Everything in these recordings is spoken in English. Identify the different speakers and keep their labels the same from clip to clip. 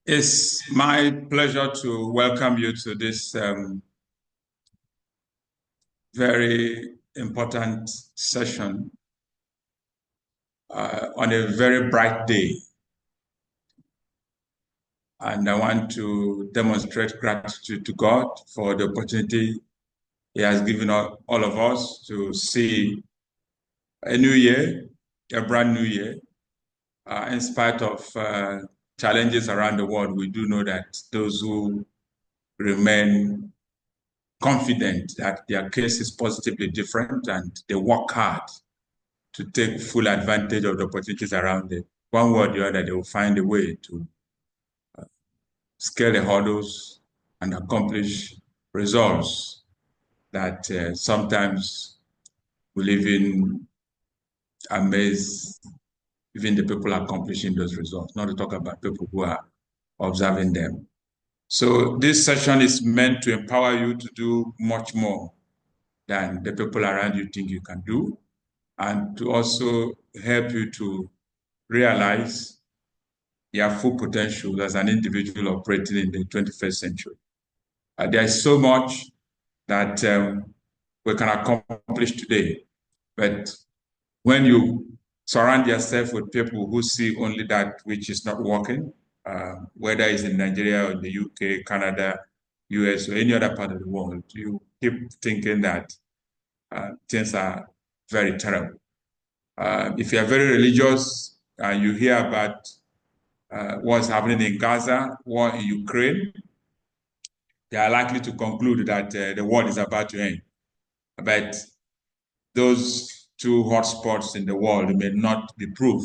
Speaker 1: It's my pleasure to welcome you to this very important session on a very bright day. And I want to demonstrate gratitude to God for the opportunity He has given all of us to see a new year, a brand new year. In spite of challenges around the world, we do know that those who remain confident that their case is positively different and they work hard to take full advantage of the opportunities around them. One way or the other, they will find a way to scale the hurdles and accomplish results that sometimes will even amaze even the people accomplishing those results, not to talk about people who are observing them. So this session is meant to empower you to do much more than the people around you think you can do, and to also help you to realize your full potential as an individual operating in the 21st century. There is so much that we can accomplish today, but when you surround yourself with people who see only that which is not working, whether it's in Nigeria or in the UK, Canada, US, or any other part of the world, you keep thinking that things are very terrible. If you are very religious and you hear about what's happening in Gaza, war in Ukraine, they are likely to conclude that the world is about to end. But those two hotspots in the world may not be proof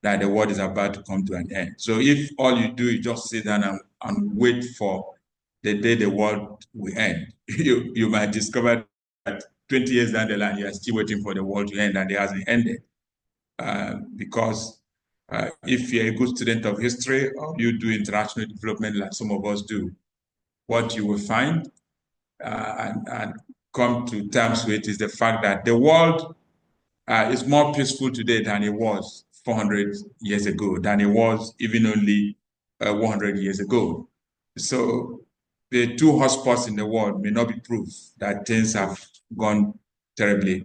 Speaker 1: that the world is about to come to an end. So if all you do is just sit down and wait for the day the world will end, you might discover that 20 years down the line, you are still waiting for the world to end and it hasn't ended. Because if you're a good student of history or you do international development like some of us do, what you will find and come to terms with is the fact that the world is more peaceful today than it was 400 years ago, than it was even only 100 years ago. So the two hotspots in the world may not be proof that things have gone terribly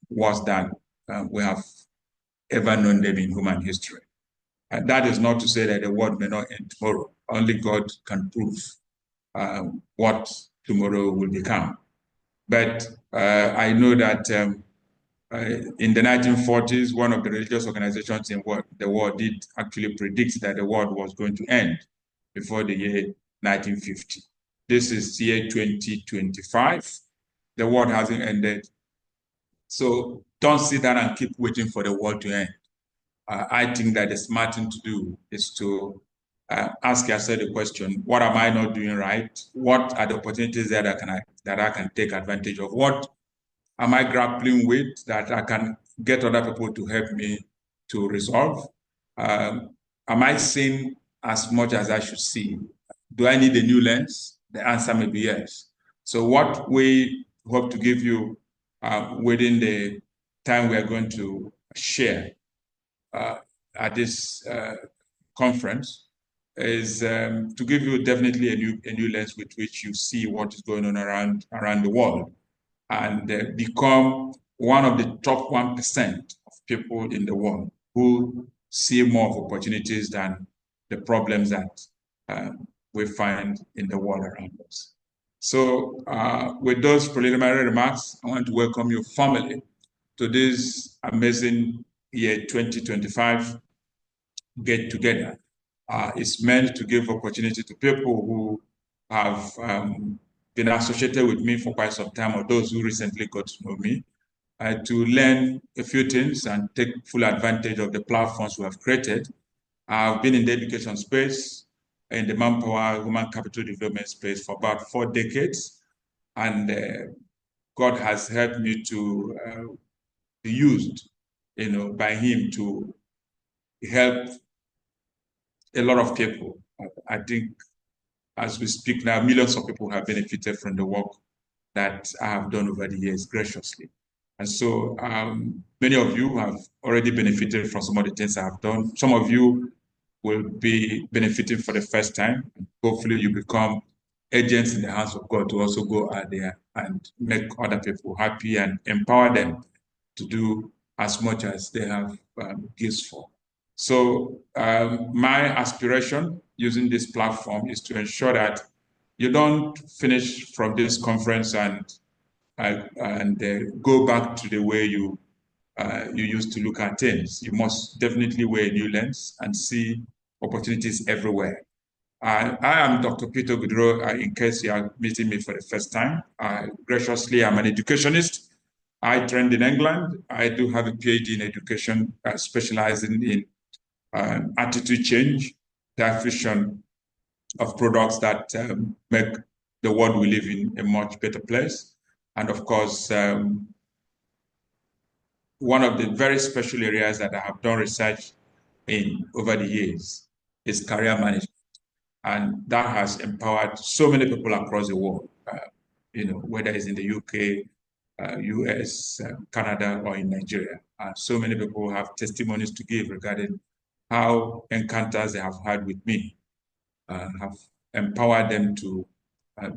Speaker 1: worse than we have ever known them in human history. And that is not to say that the world may not end tomorrow. Only God can prove what tomorrow will become. But I know that in the 1940s, one of the religious organizations in the world did actually predict that the world was going to end before the year 1950. This is year 2025. The world hasn't ended. So don't sit down and keep waiting for the world to end. I think that the smart thing to do is to ask yourself the question: what am I not doing right? What are the opportunities that I can take advantage of? What am I grappling with that I can get other people to help me to resolve? Am I seeing as much as I should see? Do I need a new lens? The answer may be yes. So what we hope to give you within the time we are going to share at this conference is to give you definitely a new lens with which you see what is going on around the world, and become one of the top 1% of people in the world who see more of opportunities than the problems that we find in the world around us. So with those preliminary remarks, I want to welcome you formally to this amazing year 2025 get together. It's meant to give opportunity to people who have been associated with me for quite some time, or those who recently got to know me, to learn a few things and take full advantage of the platforms we have created. I've been in the education space, in the manpower, human capital development space for about 4 decades, and God has helped me to be used, by Him to help a lot of people. I think as we speak now, millions of people have benefited from the work that I have done over the years graciously. And so many of you have already benefited from some of the things I have done. Some of you will be benefiting for the first time. Hopefully, you become agents in the hands of God to also go out there and make other people happy and empower them to do as much as they have gifts for. So my aspiration using this platform is to ensure that you don't finish from this conference and go back to the way you used to look at things. You must definitely wear a new lens and see opportunities everywhere. I am Dr. Peter Goudreau, in case you are meeting me for the first time. Graciously, I'm an educationist. I trained in England. I do have a PhD in education, specializing in attitude change, diffusion of products that make the world we live in a much better place. And of course, one of the very special areas that I have done research in over the years is career management. And that has empowered so many people across the world, whether it's in the UK, US, Canada, or in Nigeria. So many people have testimonies to give regarding how encounters they have had with me have empowered them to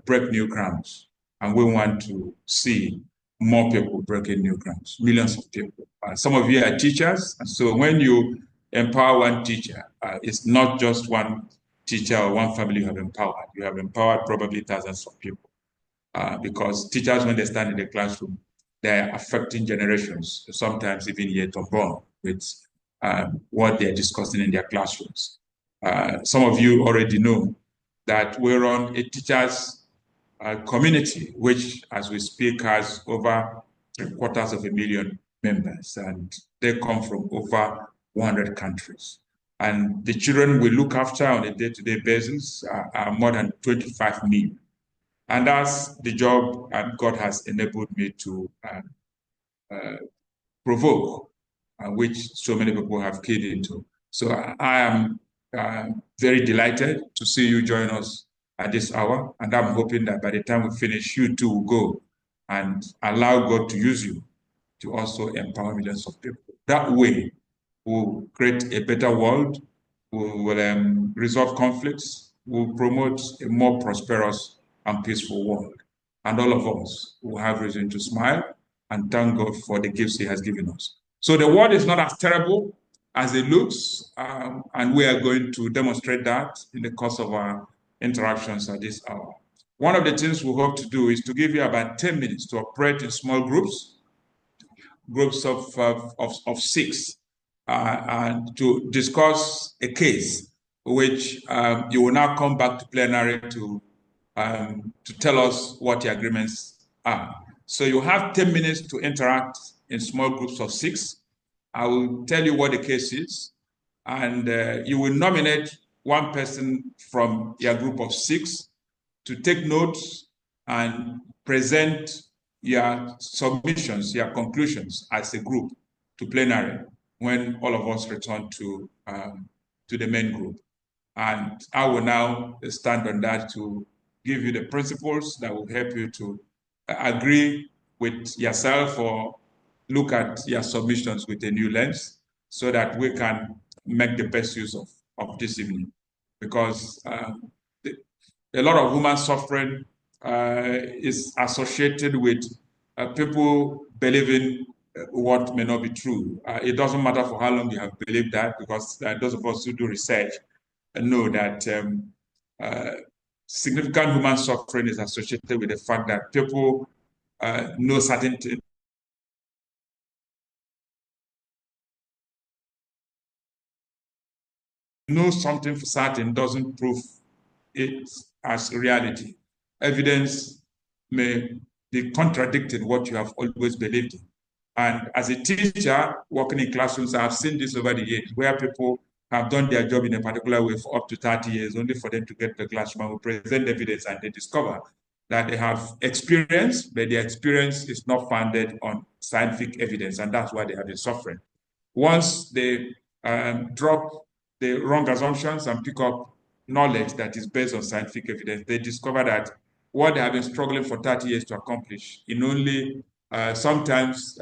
Speaker 1: break new grounds. And we want to see more people breaking new grounds, millions of people. Some of you are teachers, and so when you empower one teacher, it's not just one teacher or one family you have empowered. You have empowered probably thousands of people. Because teachers, when they stand in the classroom, they're affecting generations, sometimes even yet unborn, with what they're discussing in their classrooms. Some of you already know that we run a teachers community, which, as we speak, has over 750,000 members, and they come from over 100 countries. And the children we look after on a day-to-day basis are more than 25 million. And that's the job God has enabled me to provoke, which so many people have keyed into. So I am very delighted to see you join us at this hour. And I'm hoping that by the time we finish, you too will go and allow God to use you to also empower millions of people. That way, we'll create a better world, we'll resolve conflicts, we'll promote a more prosperous and peaceful world. And all of us will have reason to smile and thank God for the gifts He has given us. So the world is not as terrible as it looks, and we are going to demonstrate that in the course of our interactions at this hour. One of the things we hope to do is to give you about 10 minutes to operate in small groups of 6, and to discuss a case which you will now come back to plenary to tell us what the agreements are. So you have 10 minutes to interact in small groups of 6. I will tell you what the case is, and you will nominate one person from your group of 6 to take notes and present your submissions, your conclusions as a group to plenary when all of us return to the main group. And I will now stand on that to give you the principles that will help you to agree with yourself or look at your submissions with a new lens so that we can make the best use of this evening. Because a lot of human suffering is associated with people believing what may not be true. It doesn't matter for how long you have believed that, because those of us who do research know that significant human suffering is associated with the fact that people know certain things. Know something for certain doesn't prove it as reality. Evidence may be contradicting what you have always believed in. And as a teacher working in classrooms, I've seen this over the years, where people have done their job in a particular way for up to 30 years, only for them to get to the classroom and present evidence, and they discover that they have experience, but their experience is not founded on scientific evidence, and that's why they have been suffering. Once they drop the wrong assumptions and pick up knowledge that is based on scientific evidence, they discover that what they have been struggling for 30 years to accomplish, in only sometimes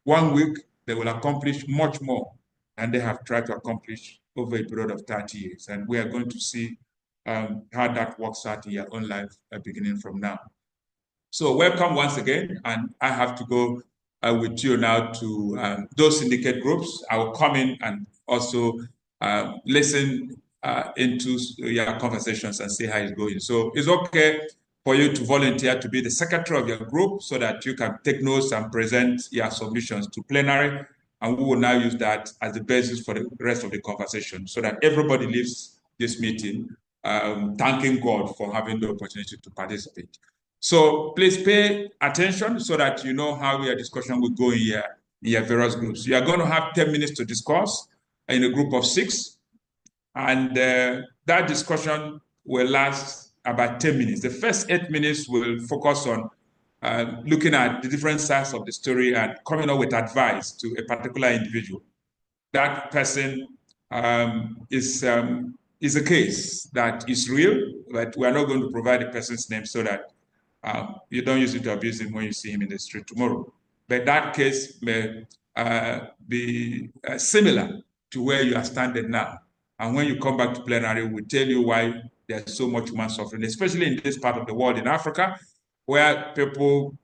Speaker 1: 1 week, they will accomplish much more than they have tried to accomplish over a period of 30 years. And we are going to see how that works out in your own life beginning from now. So welcome once again, and I have to go with you now to those syndicate groups. I will come in and also listen into your conversations and see how it's going. So it's okay for you to volunteer to be the secretary of your group so that you can take notes and present your submissions to plenary. And we will now use that as the basis for the rest of the conversation so that everybody leaves this meeting thanking God for having the opportunity to participate. So please pay attention so that you know how your discussion will go in your various groups. You are going to have 10 minutes to discuss in a group of 6. And that discussion will last about 10 minutes. The first 8 minutes will focus on looking at the different sides of the story and coming up with advice to a particular individual. That person is a case that is real, but we are not going to provide the person's name so that you don't use it to abuse him when you see him in the street tomorrow. But that case may be similar to where you are standing now. And when you come back to plenary, we'll tell you why there's so much human suffering, especially in this part of the world, in Africa, where people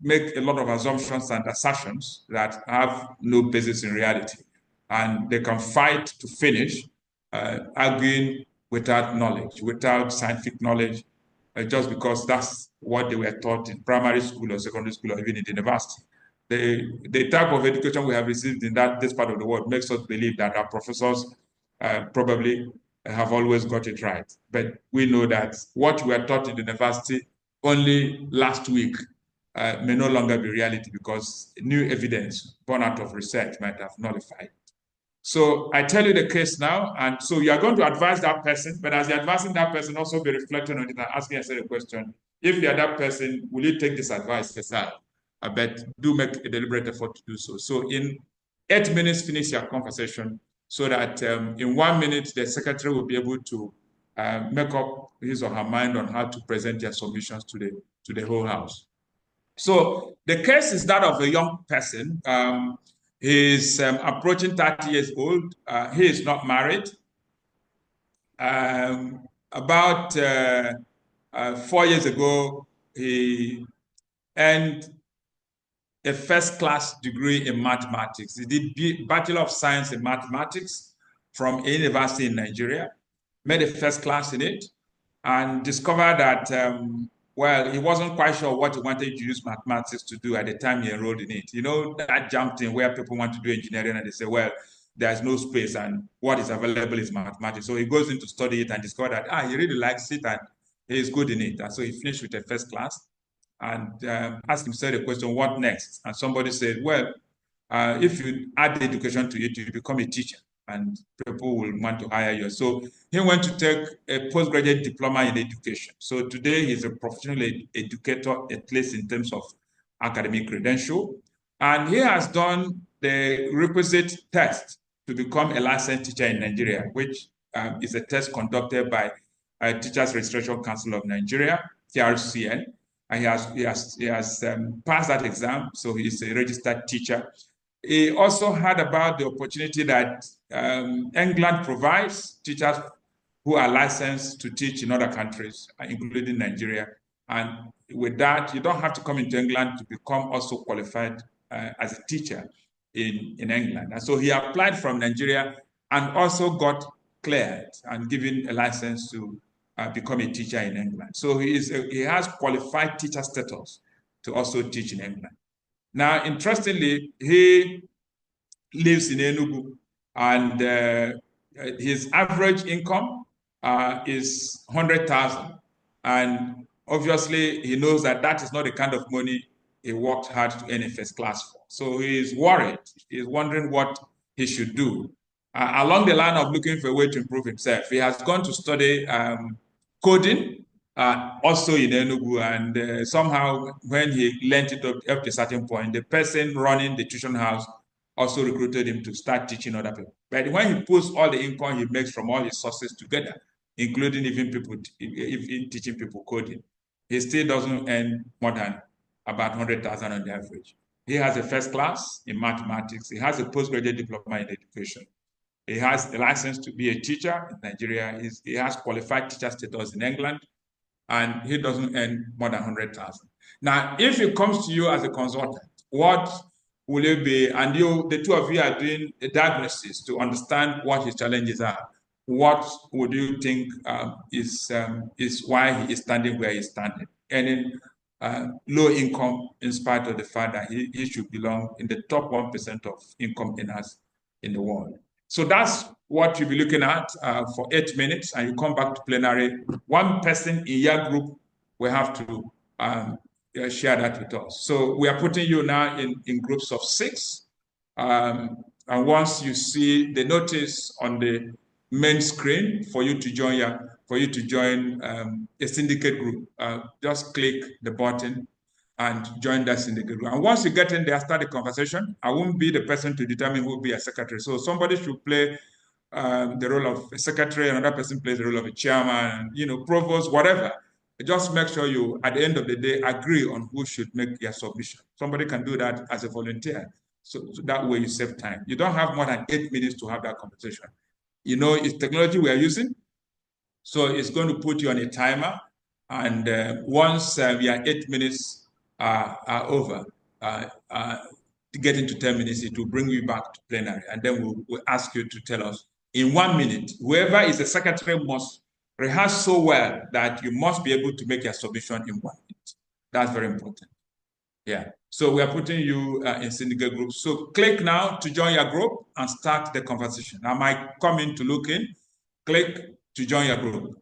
Speaker 1: make a lot of assumptions and assertions that have no basis in reality. And they can fight to finish, arguing without knowledge, without scientific knowledge, just because that's what they were taught in primary school or secondary school or even in the university. The type of education we have received in this part of the world makes us believe that our professors probably have always got it right. But we know that what we were taught in the university only last week may no longer be reality because new evidence born out of research might have nullified. So I tell you the case now, and so you are going to advise that person, but as you're advising that person, also be reflecting on it and asking yourself a question. If you're that person, will you take this advice aside? I bet do make a deliberate effort to do so. So in 8 minutes, finish your conversation so that in 1 minute, the secretary will be able to make up his or her mind on how to present their submissions to the whole house. So the case is that of a young person. He's approaching 30 years old. He is not married. About 4 years ago, he earned a first-class degree in mathematics. He did Bachelor of Science in Mathematics from a university in Nigeria, made a first class in it, and discovered that well, he wasn't quite sure what he wanted to use mathematics to do at the time he enrolled in it. You know, that jumped in where people want to do engineering and they say, well, there's no space and what is available is mathematics. So he goes in to study it and discover that, he really likes it and he's good in it. And so he finished with a first class and asked himself the question, what next? And somebody said, well, if you add education to it, you become a teacher and people will want to hire you. So he went to take a postgraduate diploma in education. So today he's a professional educator, at least in terms of academic credential. And he has done the requisite test to become a licensed teacher in Nigeria, which is a test conducted by Teachers Registration Council of Nigeria, TRCN. And he has passed that exam, so he's a registered teacher. He also heard about the opportunity that England provides teachers who are licensed to teach in other countries, including Nigeria. And with that, you don't have to come into England to become also qualified as a teacher in England. And so he applied from Nigeria and also got cleared and given a license to become a teacher in England. So he has qualified teacher status to also teach in England. Now, interestingly, he lives in Enugu, and his average income is 100,000. And obviously, he knows that that is not the kind of money he worked hard to earn a first class for. So he's worried. He's wondering what he should do. Along the line of looking for a way to improve himself, he has gone to study coding, also in Enugu, and somehow when he learned it up to a certain point, the person running the tuition house also recruited him to start teaching other people. But when he puts all the income he makes from all his sources together, including even teaching people coding, he still doesn't earn more than about 100,000 on the average. He has a first class in mathematics. He has a postgraduate diploma in education. He has a license to be a teacher in Nigeria. He has qualified teacher status in England, and he doesn't earn more than 100,000. Now, if he comes to you as a consultant, what will it be? And the two of you are doing a diagnosis to understand what his challenges are. What would you think is why he is standing where he's standing, earning low income in spite of the fact that he should belong in the top 1% of income earners in the world? So that's what you'll be looking at for 8 minutes, and you come back to plenary. One person in your group will have to share that with us. So we are putting you now in groups of 6. And once you see the notice on the main screen for you to join a syndicate group, just click the button and join that syndicate group. And once you get in there, start the conversation. I won't be the person to determine who will be a secretary. So somebody should play the role of a secretary, another person plays the role of a chairman, provost, whatever. Just make sure you, at the end of the day, agree on who should make your submission. Somebody can do that as a volunteer. So that way you save time. You don't have more than 8 minutes to have that conversation. It's technology we are using. So it's going to put you on a timer. And once your 8 minutes are over, to get into 10 minutes, it will bring you back to plenary. And then we'll ask you to tell us in 1 minute. Whoever is the secretary must rehearse so well that you must be able to make your submission in 1 minute. That's very important. Yeah. So we are putting you in syndicate groups. So click now to join your group and start the conversation. I might come in to look in. Click to join your group.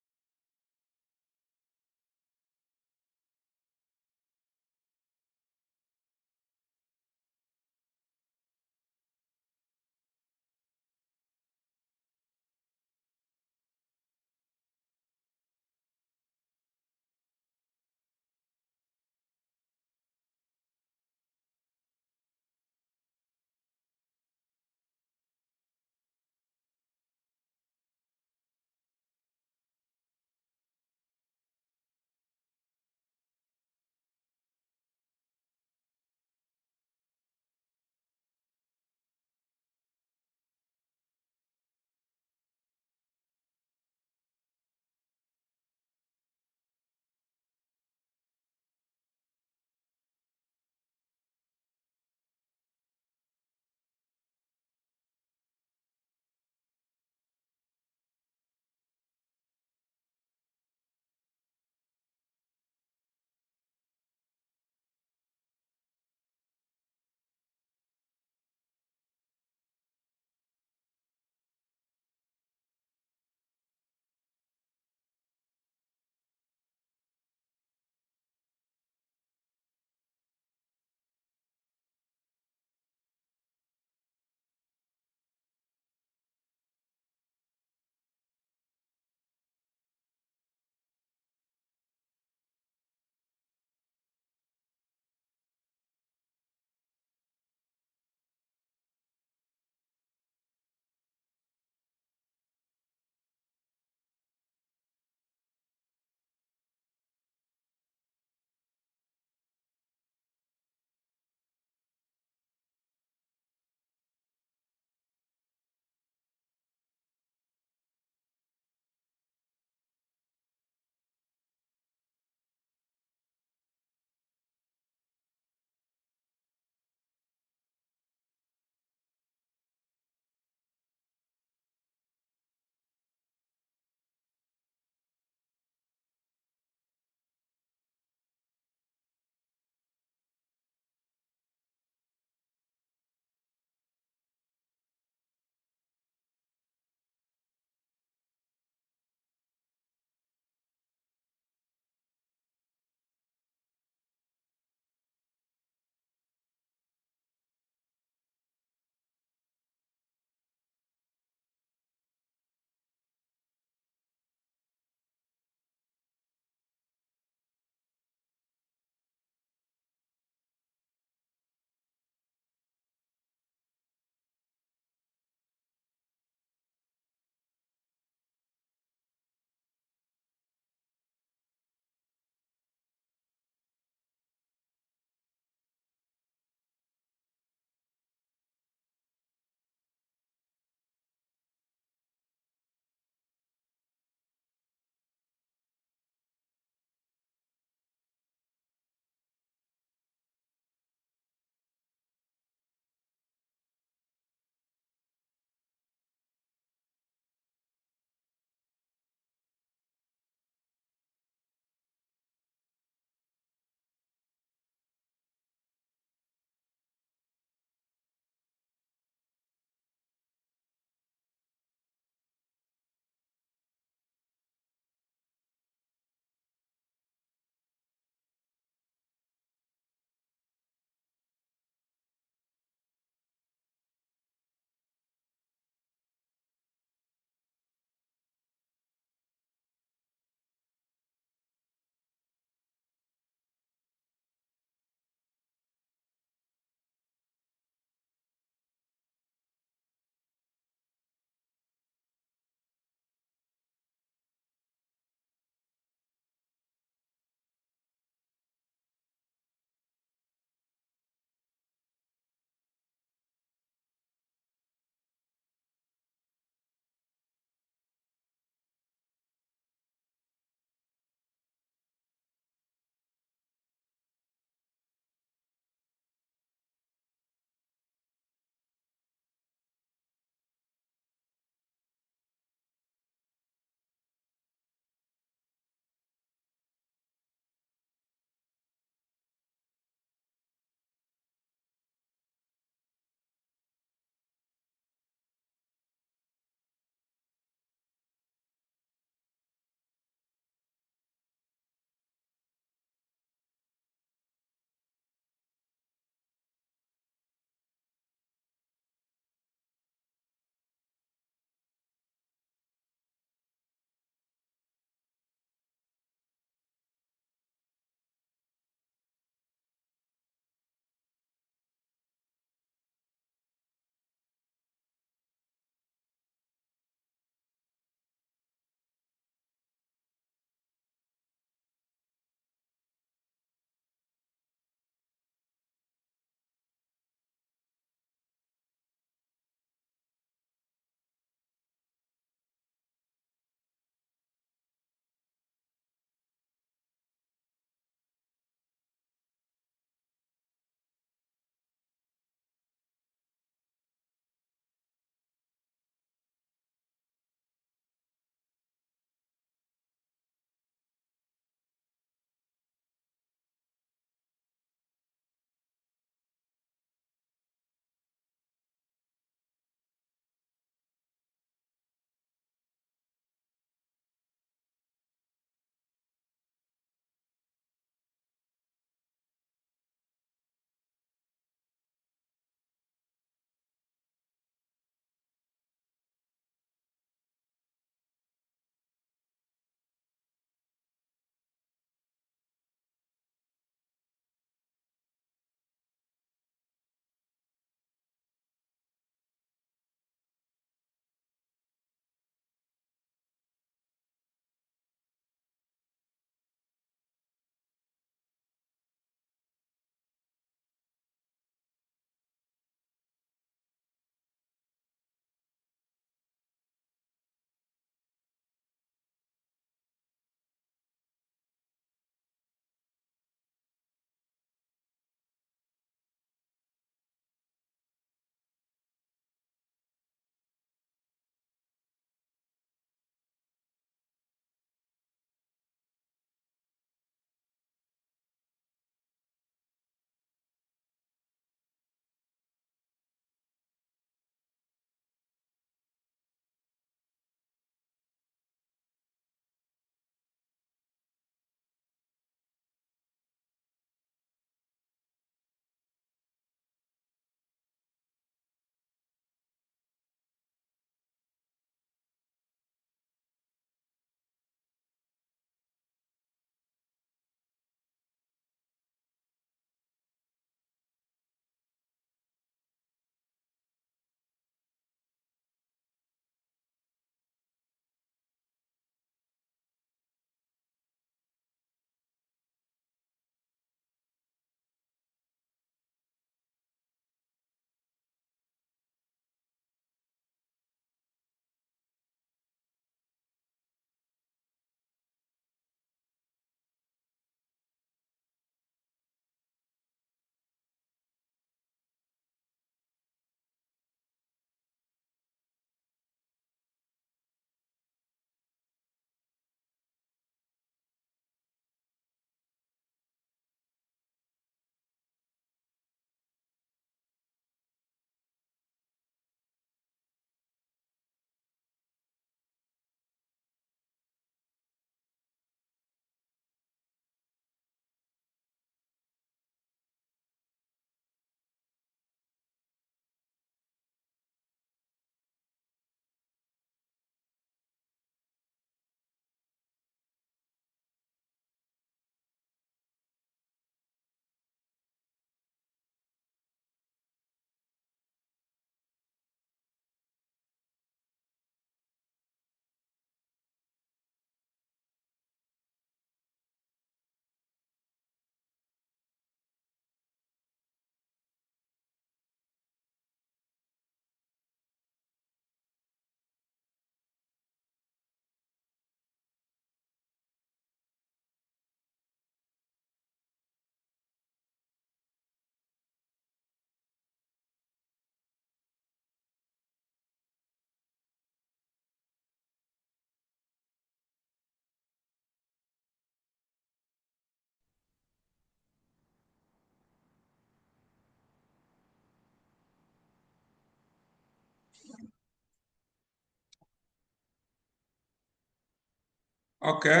Speaker 1: Okay,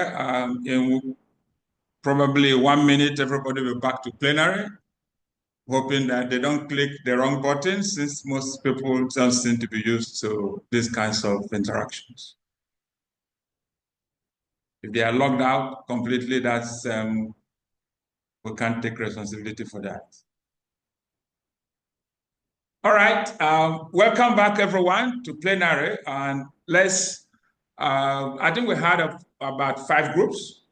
Speaker 1: in probably 1 minute, everybody will be back to plenary, hoping that they don't click the wrong button, since most people don't seem to be used to these kinds of interactions. If they are logged out completely, that's we can't take responsibility for that. All right, welcome back everyone to plenary, and let's, I think we had about 5 groups.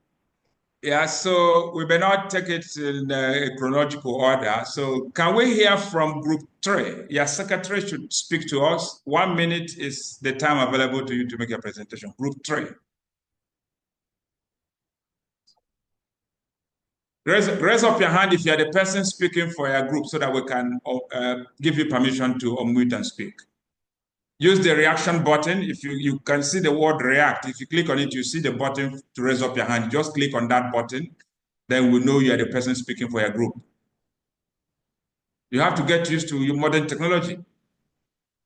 Speaker 1: Yeah, so we may not take it in a chronological order. So can we hear from group 3? Your secretary should speak to us. 1 minute is the time available to you to make your presentation. Group 3. Raise up your hand if you are the person speaking for your group so that we can give you permission to unmute and speak. Use the reaction button. If you can see the word react, if you click on it, you see the button to raise up your hand. Just click on that button. Then we know you are the person speaking for your group. You have to get used to your modern technology.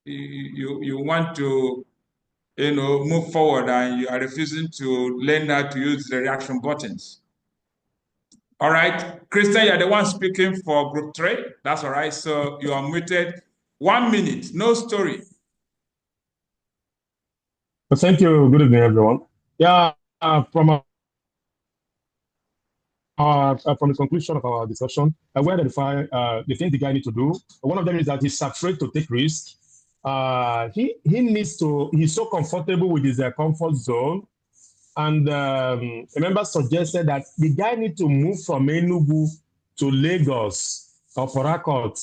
Speaker 1: You want to, move forward, and you are refusing to learn how to use the reaction buttons. All right, Christian, you're the one speaking for group 3. That's all right. So you are muted. 1 minute, no story.
Speaker 2: Thank you. Good evening, everyone. Yeah, from the conclusion of our discussion, we identify the things the guy needs to do. One of them is that he's afraid to take risks. He needs to. He's so comfortable with his comfort zone, and a member suggested that the guy needs to move from Enugu to Lagos or Port Harcourt,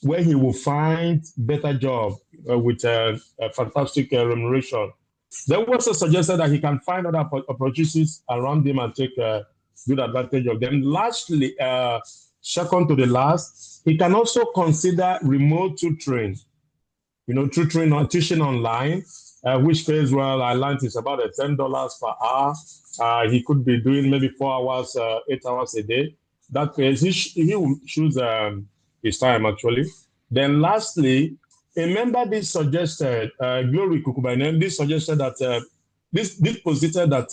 Speaker 2: where he will find better job with a fantastic remuneration. They also suggested that he can find other opportunities around him and take good advantage of them. Lastly, second to the last, he can also consider remote tutoring. Tutoring or teaching online, which pays well. I learned it's about $10 per hour. He could be doing maybe 4 hours, 8 hours a day. That pays. He will choose his time actually. Then lastly, a member did suggested, Glory Kukubainen, this suggested that this posited that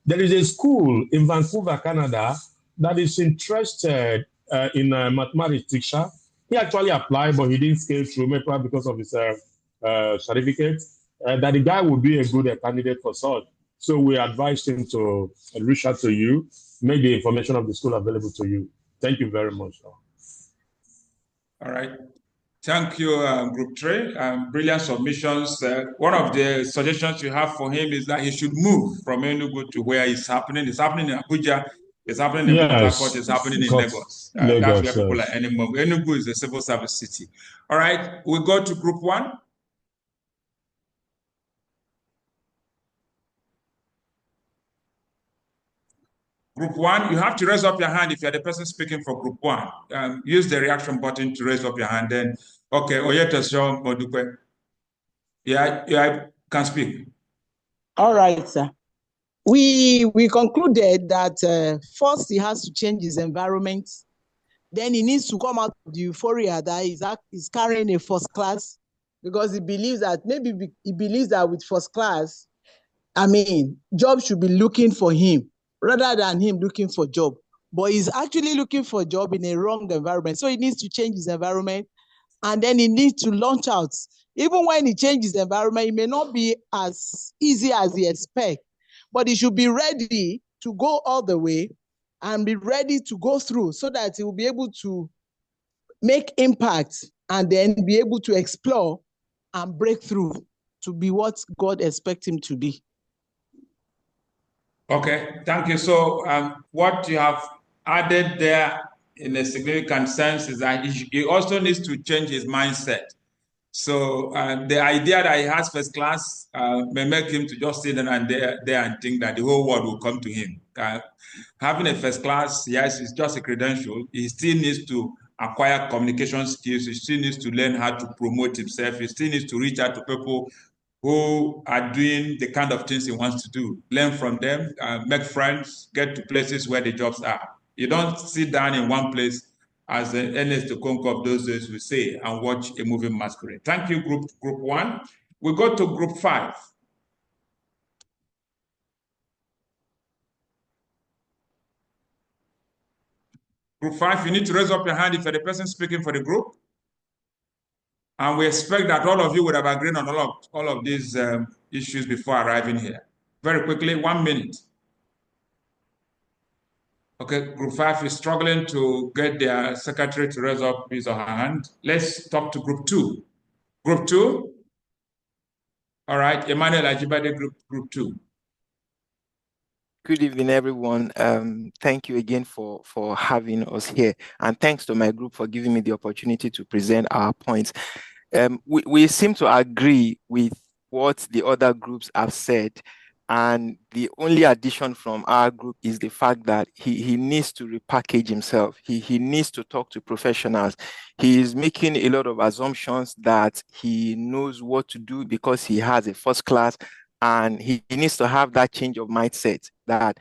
Speaker 2: there is a school in Vancouver, Canada, that is interested in a mathematics teacher. He actually applied, but he didn't scale through, maybe because of his certificate, that the guy would be a good candidate for such. So we advised him to reach out to you, make the information of the school available to you. Thank you very much.
Speaker 1: All right. Thank you, Group 3. Brilliant submissions. One of the suggestions you have for him is that he should move from Enugu to where it's happening. It's happening in Abuja. It's happening in Port Harcourt. It's happening in Lagos. That's where people are anymore. Enugu is a civil service city. All right. We go to Group 1. Group 1, you have to raise up your hand if you're the person speaking for Group 1. Use the reaction button to raise up your hand. Then, okay, Oyetoso Modupe. Yeah, I can speak.
Speaker 3: All right, sir. We concluded that first he has to change his environment. Then he needs to come out of the euphoria that he's carrying a first class, because he believes that with first class, job should be looking for him rather than him looking for job. But he's actually looking for a job in a wrong environment. So he needs to change his environment, and then he needs to launch out. Even when he changes the environment, it may not be as easy as he expects, but he should be ready to go all the way and be ready to go through, so that he will be able to make impact and then be able to explore and break through to be what God expects him to be.
Speaker 1: Okay, thank you. So what you have added there in a significant sense is that he also needs to change his mindset. So the idea that he has first class may make him to just sit there and think that the whole world will come to him. Having a first class, yes, it's just a credential. He still needs to acquire communication skills. He still needs to learn how to promote himself. He still needs to reach out to people who are doing the kind of things he wants to do. Learn from them, make friends, get to places where the jobs are. You don't sit down in one place, as Ernest Okonkwo of those days will say, and watch a moving masquerade. Thank you, Group 1. We go to Group 5. Group 5, you need to raise up your hand if you're the person speaking for the group. And we expect that all of you would have agreed on all of these issues before arriving here. Very quickly, 1 minute. Okay, Group 5 is struggling to get their secretary to raise up his or her hand. Let's talk to Group 2. Group 2? All right, Emmanuel Ajibade, Group 2.
Speaker 4: Good evening, everyone. Thank you again for having us here. And thanks to my group for giving me the opportunity to present our points. We seem to agree with what the other groups have said. And the only addition from our group is the fact that he needs to repackage himself. He needs to talk to professionals. He is making a lot of assumptions that he knows what to do because he has a first class, and he needs to have that change of mindset that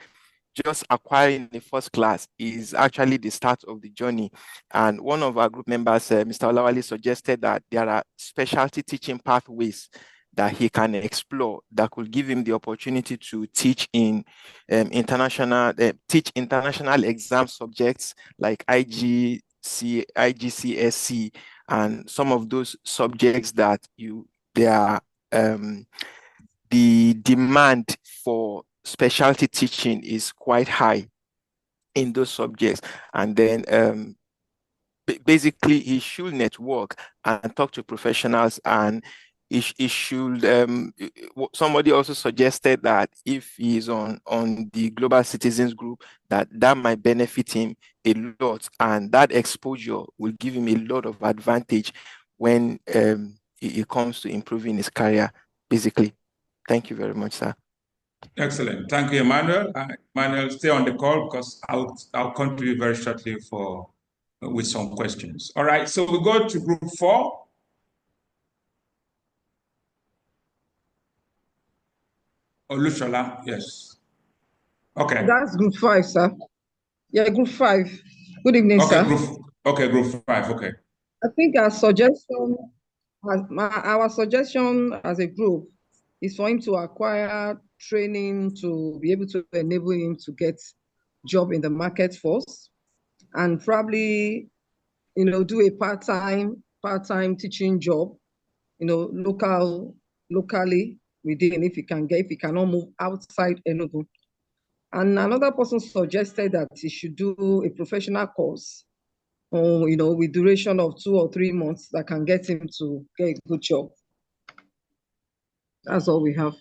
Speaker 4: just acquiring the first class is actually the start of the journey. And one of our group members, Mr. Olawale, suggested that there are specialty teaching pathways that he can explore that could give him the opportunity to teach in international exam subjects like IGCSE, and some of those subjects that the demand for specialty teaching is quite high in those subjects. And then basically he should network and talk to professionals, and he should somebody also suggested that if he is on the Global Citizens group, that might benefit him a lot, and that exposure will give him a lot of advantage when it comes to improving his career, basically. Thank you very much, sir.
Speaker 1: Excellent. Thank you, Emmanuel. Emmanuel, stay on the call because I'll come to you very shortly with some questions. All right, so we go to Group 4. Olushola, yes. Okay.
Speaker 5: That's Group 5, sir. Yeah, Group 5. Good evening,
Speaker 1: okay,
Speaker 5: sir.
Speaker 1: Group 5, okay.
Speaker 5: I think our suggestion as a group is for him to acquire training to be able to enable him to get job in the market force, and probably, do a part-time teaching job, locally within, if he cannot move outside Enugu. And another person suggested that he should do a professional course, with duration of 2 or 3 months that can get him to get a good job. That's all we have.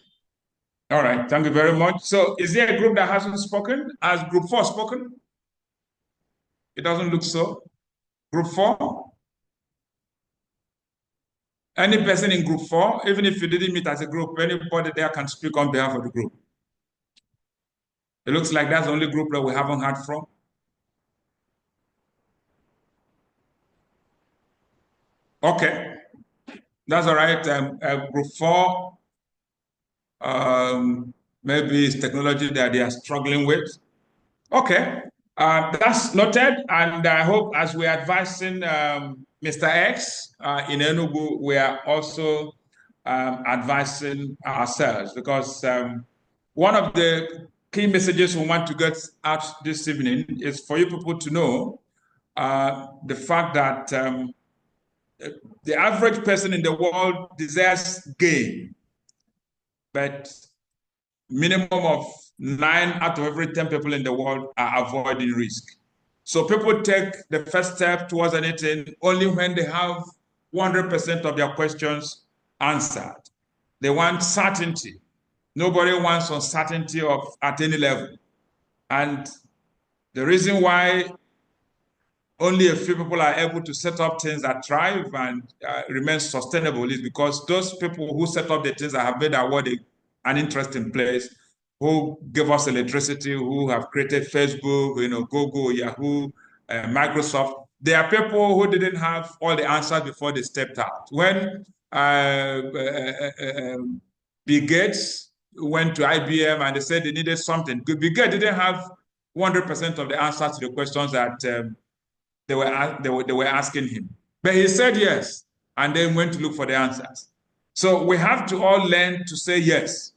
Speaker 1: All right, thank you very much. So is there a group that hasn't spoken? Has Group 4 spoken? It doesn't look so. Group 4? Any person in Group 4, even if you didn't meet as a group, anybody there can speak on behalf of the group. It looks like that's the only group that we haven't heard from. Okay, that's all right. Group 4, maybe it's technology that they are struggling with. Okay, that's noted. And I hope as we're advising Mr. X in Enugu, we are also advising ourselves, because one of the key messages we want to get out this evening is for you people to know the fact that the average person in the world desires gain, but minimum of 9 out of every 10 people in the world are avoiding risk. So people take the first step towards anything only when they have 100% of their questions answered. They want certainty. Nobody wants uncertainty at any level. And the reason why only a few people are able to set up things that thrive and remain sustainable is because those people who set up the things that have made our world an interesting place, who give us electricity, who have created Facebook, Google, Yahoo, Microsoft, they are people who didn't have all the answers before they stepped out. When Bill Gates went to IBM and they said they needed something, Bill Gates didn't have 100% of the answers to the questions that they were asking him. But he said yes, and then went to look for the answers. So we have to all learn to say yes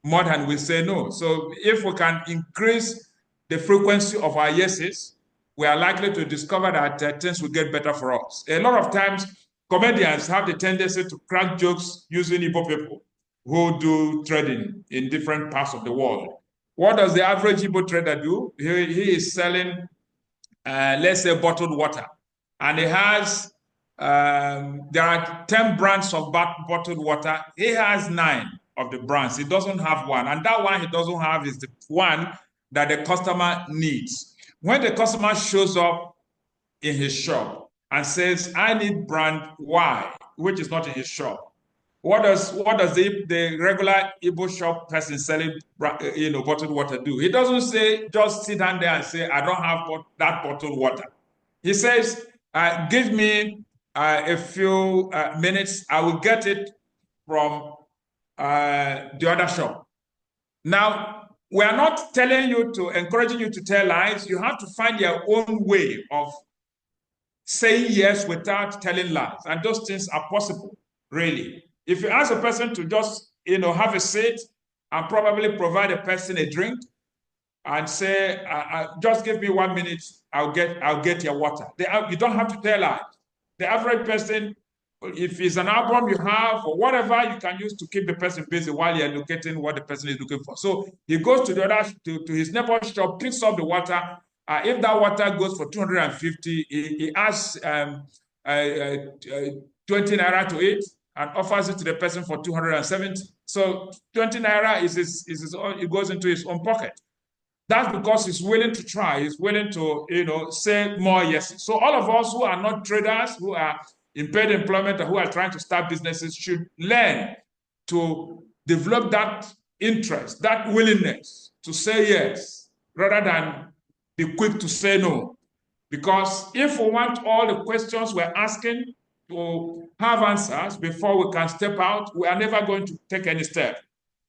Speaker 1: more than we say no. So if we can increase the frequency of our yeses, we are likely to discover that things will get better for us. A lot of times, comedians have the tendency to crack jokes using Igbo people who do trading in different parts of the world. What does the average Igbo trader do? He is selling, let's say, bottled water. And he has, there are 10 brands of bottled water. He has 9 of the brands. He doesn't have one. And that one he doesn't have is the one that the customer needs. When the customer shows up in his shop and says, I need brand Y, which is not in his shop, what does the regular Igbo shop person selling bottled water do? He doesn't say, just sit down there and say, I don't have that bottled water. He says, give me a few minutes, I will get it from the other shop. Now, we are not encouraging you to tell lies. You have to find your own way of saying yes without telling lies. And those things are possible, really. If you ask a person to just, have a seat and probably provide a person a drink and say, just give me 1 minute, I'll get your water. You don't have to tell lies. The average person, if it's an album you have or whatever you can use to keep the person busy while you're locating what the person is looking for. So he goes to his neighbor's shop, picks up the water. If that water goes for 250, he asks 20 naira to it and offers it to the person for 270. So 20 naira it goes into his own pocket. That's because he's willing to try. He's willing to, say more yes. So all of us who are not traders, who are in paid employment, or who are trying to start businesses should learn to develop that interest, that willingness to say yes, rather than be quick to say no. Because if we want all the questions we're asking to have answers before we can step out, we are never going to take any step.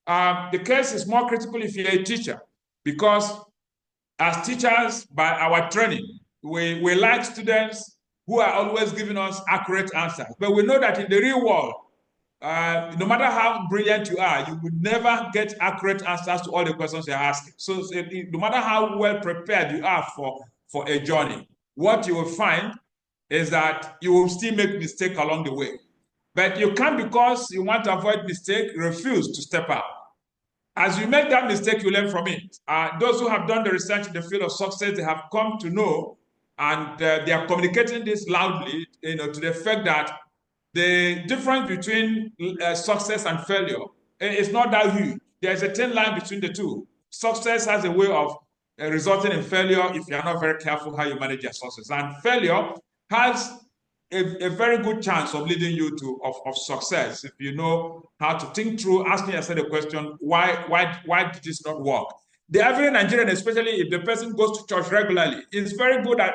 Speaker 1: The case is more critical if you're a teacher, because as teachers, by our training, we like students who are always giving us accurate answers. But we know that in the real world, no matter how brilliant you are, you would never get accurate answers to all the questions you're asking. So no matter how well prepared you are for a journey, what you will find is that you will still make mistakes along the way. But you can't, because you want to avoid mistake, refuse to step out. As you make that mistake, you learn from it. Those who have done the research in the field of success, they have come to know, and they are communicating this loudly, to the effect that the difference between success and failure is not that huge. There's a thin line between the two. Success has a way of resulting in failure if you're not very careful how you manage your success. And failure has a very good chance of leading you to success if you know how to think through, asking yourself the question, why did this not work? The average Nigerian, especially if the person goes to church regularly, is very good at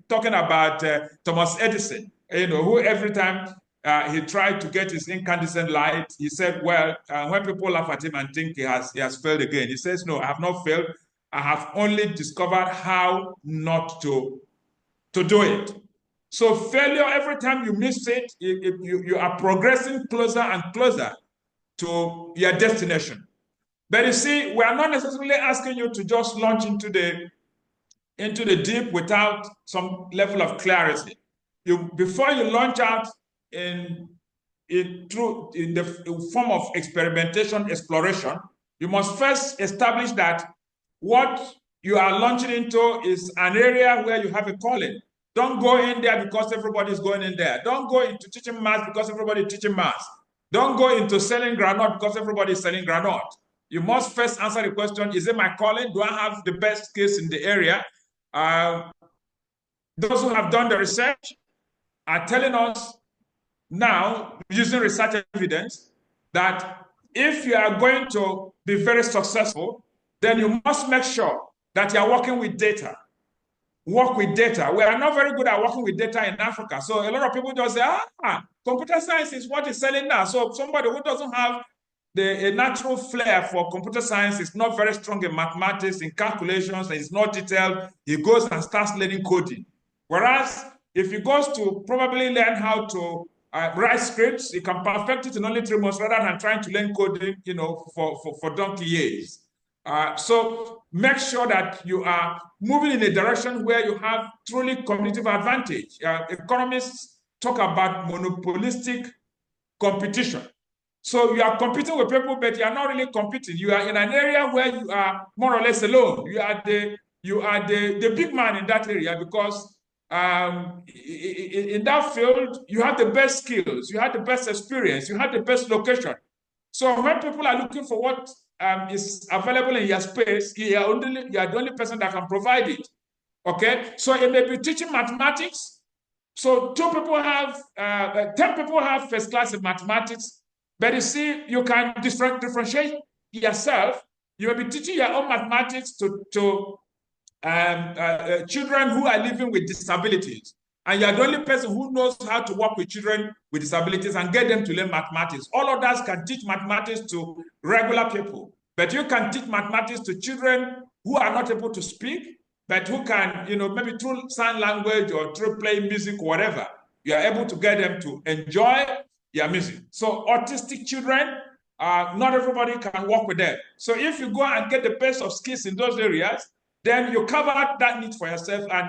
Speaker 1: talking about Thomas Edison, who every time he tried to get his incandescent light, he said, well, when people laugh at him and think he has failed again, he says, no, I have not failed. I have only discovered how not to do it. So failure, every time you miss it, you are progressing closer and closer to your destination. But you see, we are not necessarily asking you to just launch into the deep without some level of clarity. Before you launch out in the form of experimentation, exploration, you must first establish that what you are launching into is an area where you have a calling. Don't go in there because everybody's going in there. Don't go into teaching math because everybody's teaching math. Don't go into selling granite because everybody's selling granite. You must first answer the question, is it my calling? Do I have the best skills in the area? Those who have done the research are telling us now, using research evidence, that if you are going to be very successful, then you must make sure that you are working with data. Work with data. We are not very good at working with data in Africa. So a lot of people just say, computer science is what is selling now. So somebody who doesn't have a natural flair for computer science, is not very strong in mathematics, in calculations, and is not detailed, he goes and starts learning coding. Whereas if he goes to probably learn how to write scripts, he can perfect it in only 3 months rather than trying to learn coding, for donkey years. So make sure that you are moving in a direction where you have truly competitive advantage. Economists talk about monopolistic competition. So you are competing with people, but you are not really competing. You are in an area where you are more or less alone. You are the big man in that area, because in that field you have the best skills, you have the best experience, you have the best location. So when people are looking for what is available in your space, you are the only person that can provide it. Okay, so it may be teaching mathematics. So 10 people have first class in mathematics, but you see, you can differentiate yourself. You will be teaching your own mathematics to children who are living with disabilities. And you're the only person who knows how to work with children with disabilities and get them to learn mathematics. All others can teach mathematics to regular people, but you can teach mathematics to children who are not able to speak, but who can, maybe through sign language or through playing music, whatever, you are able to get them to enjoy your music. So autistic children, not everybody can work with them. So if you go and get the best of skills in those areas, then you cover that need for yourself, and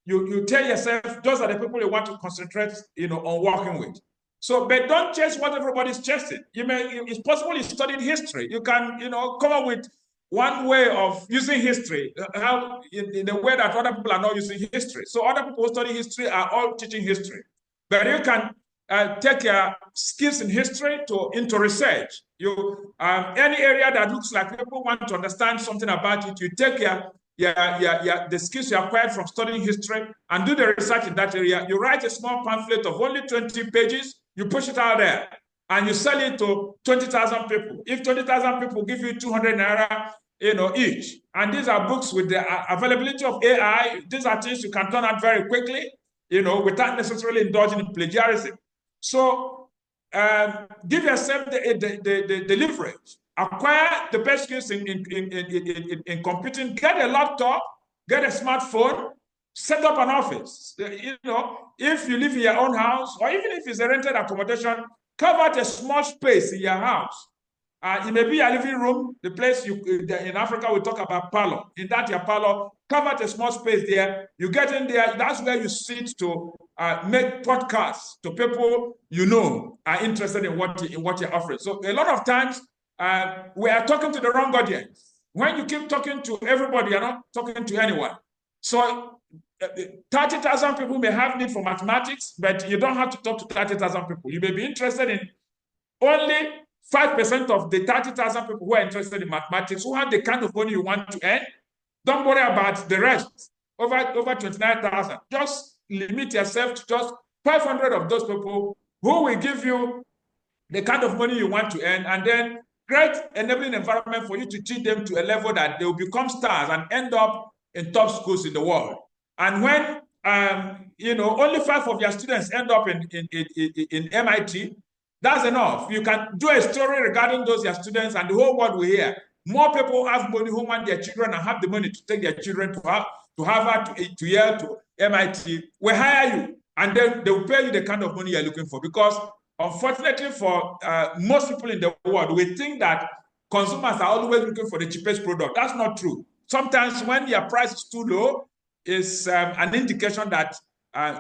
Speaker 1: you tell yourself those are the people you want to concentrate, on working with. So, but don't chase what everybody's chasing. It's possible you studied history. You can, come up with one way of using history, how in a way that other people are not using history. So other people who study history are all teaching history. But you can take your skills in history into research. Any area that looks like people want to understand something about it, you take the skills you acquired from studying history and do the research in that area. You write a small pamphlet of only 20 pages, you push it out there, and you sell it to 20,000 people. If 20,000 people give you 200 naira, each, and these are books with the availability of AI, these are things you can turn out very quickly, without necessarily indulging in plagiarism. So give yourself the leverage. Acquire the best skills in computing. Get a laptop, get a smartphone, set up an office. If you live in your own house, or even if it's a rented accommodation, carve out a small space in your house. It may be your living room, the place in Africa we talk about parlor. In that your parlor, carve out a small space there. You get in there, that's where you sit to make podcasts to people are interested in what you're offering. So a lot of times we are talking to the wrong audience. When you keep talking to everybody, you're not talking to anyone. So 30,000 people may have need for mathematics, but you don't have to talk to 30,000 people. You may be interested in only 5% of the 30,000 people who are interested in mathematics, who have the kind of money you want to earn. Don't worry about the rest, over 29,000. Just limit yourself to just 500 of those people who will give you the kind of money you want to earn, and then create enabling environment for you to teach them to a level that they will become stars and end up in top schools in the world. And when only 5 of your students end up in MIT, that's enough. You can do a story regarding those your students, and the whole world will hear. More people have money who want their children and have the money to take their children to Harvard, to Yale, to MIT. We hire you, and then they will pay you the kind of money you're looking for. Because unfortunately for most people in the world, we think that consumers are always looking for the cheapest product. That's not true. Sometimes when your price is too low, it's an indication that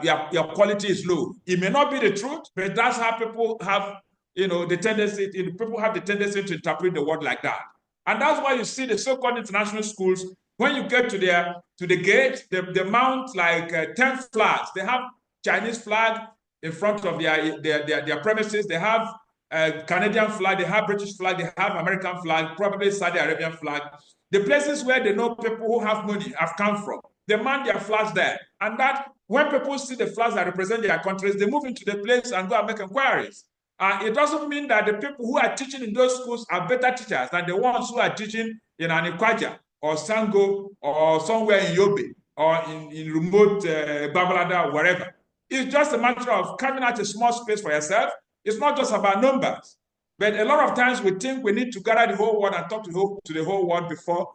Speaker 1: your quality is low. It may not be the truth, but that's how people have, the tendency. People have the tendency to interpret the word like that, and that's why you see the so-called international schools. When you get to the gate, they mount like 10 flags. They have Chinese flag in front of their premises. They have Canadian flag. They have British flag. They have American flag. Probably Saudi Arabian flag. The places where they know people who have money have come from, they mount their flags there, and that. When people see the flags that represent their countries, they move into the place and go and make inquiries. It doesn't mean that the people who are teaching in those schools are better teachers than the ones who are teaching in Anikwaja or Sango or somewhere in Yobe or in remote Babalada or wherever. It's just a matter of carving out a small space for yourself. It's not just about numbers. But a lot of times we think we need to gather the whole world and talk to the whole world before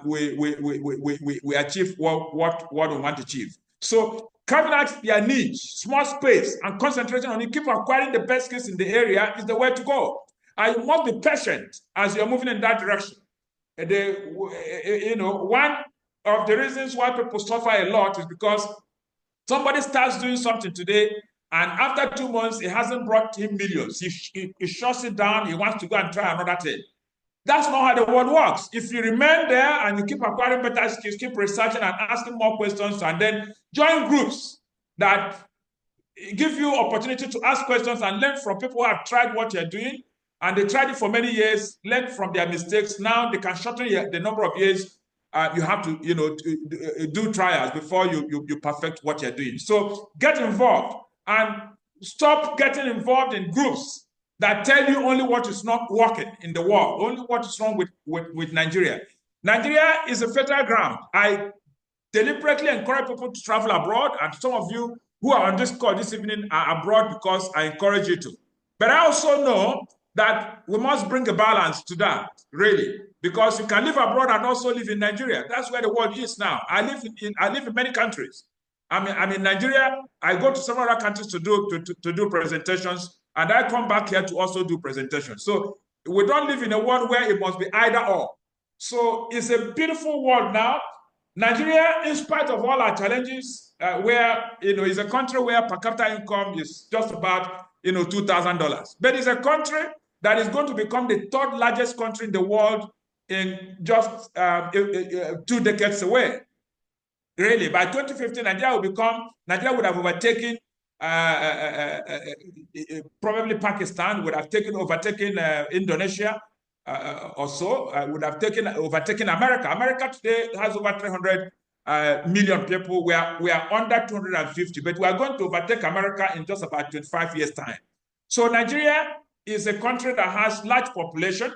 Speaker 1: we achieve what we want to achieve. So carving out your niche, small space, and concentrating on it, keep acquiring the best skills in the area is the way to go. And you must be patient as you're moving in that direction. one of the reasons why people suffer a lot is because somebody starts doing something today, and after 2 months, it hasn't brought him millions. He shuts it down. He wants to go and try another thing. That's not how the world works. If you remain there and you keep acquiring better skills, keep researching and asking more questions, and then join groups that give you opportunity to ask questions and learn from people who have tried what you're doing, and they tried it for many years, learn from their mistakes. Now they can shorten the number of years you have to, do trials before you perfect what you're doing. So get involved and stop getting involved in groups that tell you only what is not working in the world, only what is wrong with Nigeria. Nigeria is a fertile ground. I deliberately encourage people to travel abroad, and some of you who are on this call this evening are abroad because I encourage you to. But I also know that we must bring a balance to that, really, because you can live abroad and also live in Nigeria. That's where the world is now. I live in many countries. I'm in Nigeria. I go to several other countries to do presentations, and I come back here to also do presentations. So we don't live in a world where it must be either or. So it's a beautiful world now. Nigeria, in spite of all our challenges, where is a country where per capita income is just about $2,000, but it's a country that is going to become the third largest country in the world in just 2 decades away. Really, by 2050, Nigeria would have overtaken probably Pakistan, would have overtaken Indonesia. Or so, would have overtaken America. America today has over 300 million people. We are under 250, but we are going to overtake America in just about 25 years' time. So Nigeria is a country that has large population.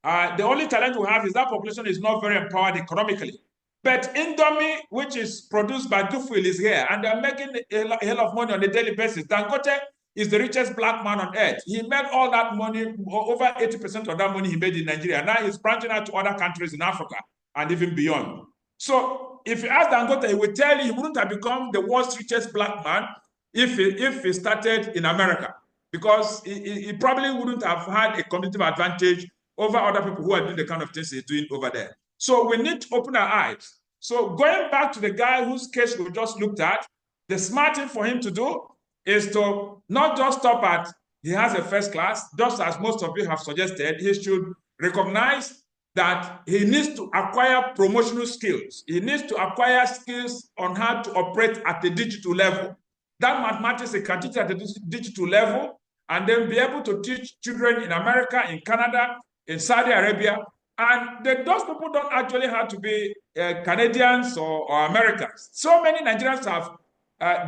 Speaker 1: The only challenge we have is that population is not very empowered economically. But Indomie, which is produced by Defy, is here, and they're making a hell of money on a daily basis. Dangote is the richest black man on earth. He made all that money, over 80% of that money he made in Nigeria. Now he's branching out to other countries in Africa and even beyond. So if you ask Dangote, he will tell you he wouldn't have become the world's richest black man if he started in America, because he probably wouldn't have had a competitive advantage over other people who are doing the kind of things he's doing over there. So we need to open our eyes. So going back to the guy whose case we just looked at, the smart thing for him to do is to not just stop at he has a first class, just as most of you have suggested. He should recognize that he needs to acquire promotional skills. He needs to acquire skills on how to operate at the digital level. That mathematics he can teach at the digital level, and then be able to teach children in America, in Canada, in Saudi Arabia. And those people don't actually have to be Canadians or Americans. So many Nigerians have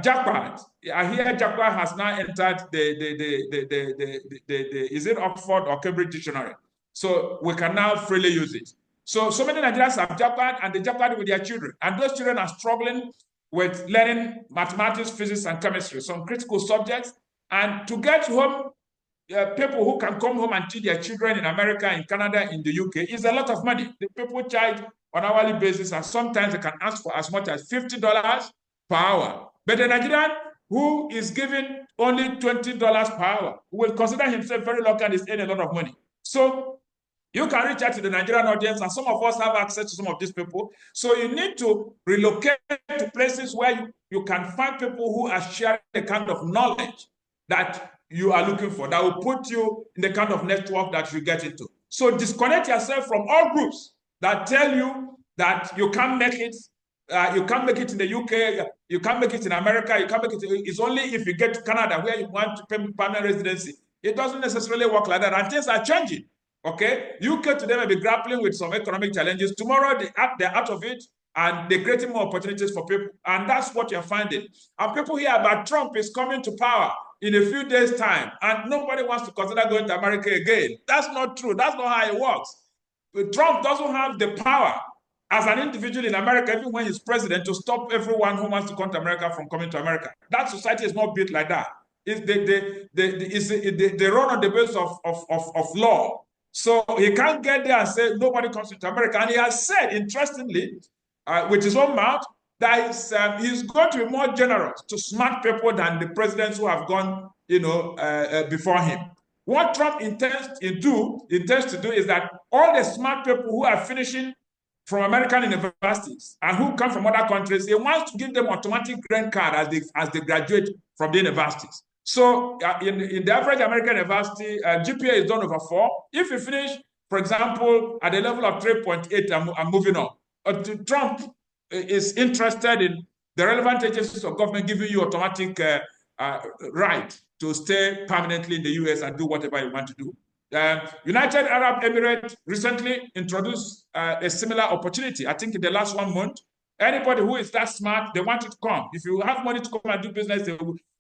Speaker 1: jackpot. I hear jackpot has now entered is it Oxford or Cambridge Dictionary? So we can now freely use it. So many Nigerians have jackpot, and they jackpot with their children. And those children are struggling with learning mathematics, physics, and chemistry, some critical subjects. And to get home, people who can come home and teach their children in America, in Canada, in the UK is a lot of money. The people charge on an hourly basis, and sometimes they can ask for as much as $50 per hour. But the Nigerian who is given only $20 per hour will consider himself very lucky and is earning a lot of money. So you can reach out to the Nigerian audience, and some of us have access to some of these people. So you need to relocate to places where you can find people who are sharing the kind of knowledge that you are looking for, that will put you in the kind of network that you get into. So disconnect yourself from all groups that tell you that you can't make it. You can't make it in the UK, you can't make it in America, you can't make it. It's only if you get to Canada where you want to pay permanent residency. It doesn't necessarily work like that, and things are changing. Okay, UK today may be grappling with some economic challenges. Tomorrow they're out of it, and they're creating more opportunities for people, and that's what you're finding. And people hear about Trump is coming to power in a few days' time, and nobody wants to consider going to America again. That's not true. That's not how it works. But Trump doesn't have the power as an individual in America, even when he's president, to stop everyone who wants to come to America from coming to America. That society is not built like that. They run on the basis of law. So he can't get there and say nobody comes into America. And he has said, interestingly, with his own mouth, that he's going to be more generous to smart people than the presidents who have gone, before him. What Trump intends to do is that all the smart people who are finishing from American universities and who come from other countries, he wants to give them automatic green card as they graduate from the universities. So in the average American university, GPA is done over 4. If you finish, for example, at the level of 3.8, I'm moving on. Trump is interested in the relevant agencies of government giving you automatic right to stay permanently in the US and do whatever you want to do. United Arab Emirates recently introduced a similar opportunity. I think in the last 1 month, anybody who is that smart, they want you to come. If you have money to come and do business,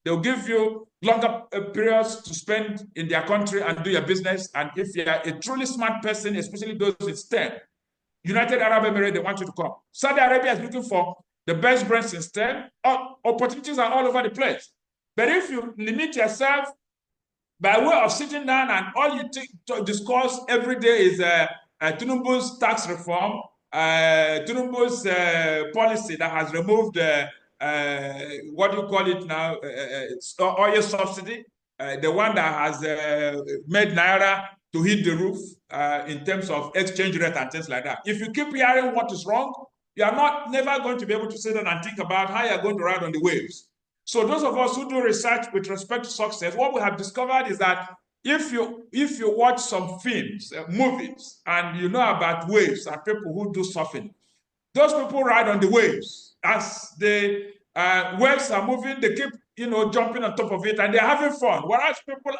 Speaker 1: they'll give you longer periods to spend in their country and do your business. And if you're a truly smart person, especially those in STEM, United Arab Emirates, they want you to come. Saudi Arabia is looking for the best brains in STEM. Opportunities are all over the place. But if you limit yourself by way of sitting down and all you discuss every day is Tinubu's tax reform, Tinubu's policy that has removed, what do you call it now, oil subsidy, the one that has made Naira to hit the roof in terms of exchange rate and things like that. If you keep hearing what is wrong, you are never going to be able to sit down and think about how you're going to ride on the waves. So those of us who do research with respect to success, what we have discovered is that if you watch some films, movies, and you know about waves and people who do surfing, those people ride on the waves. As the waves are moving, they keep jumping on top of it and they're having fun. Whereas people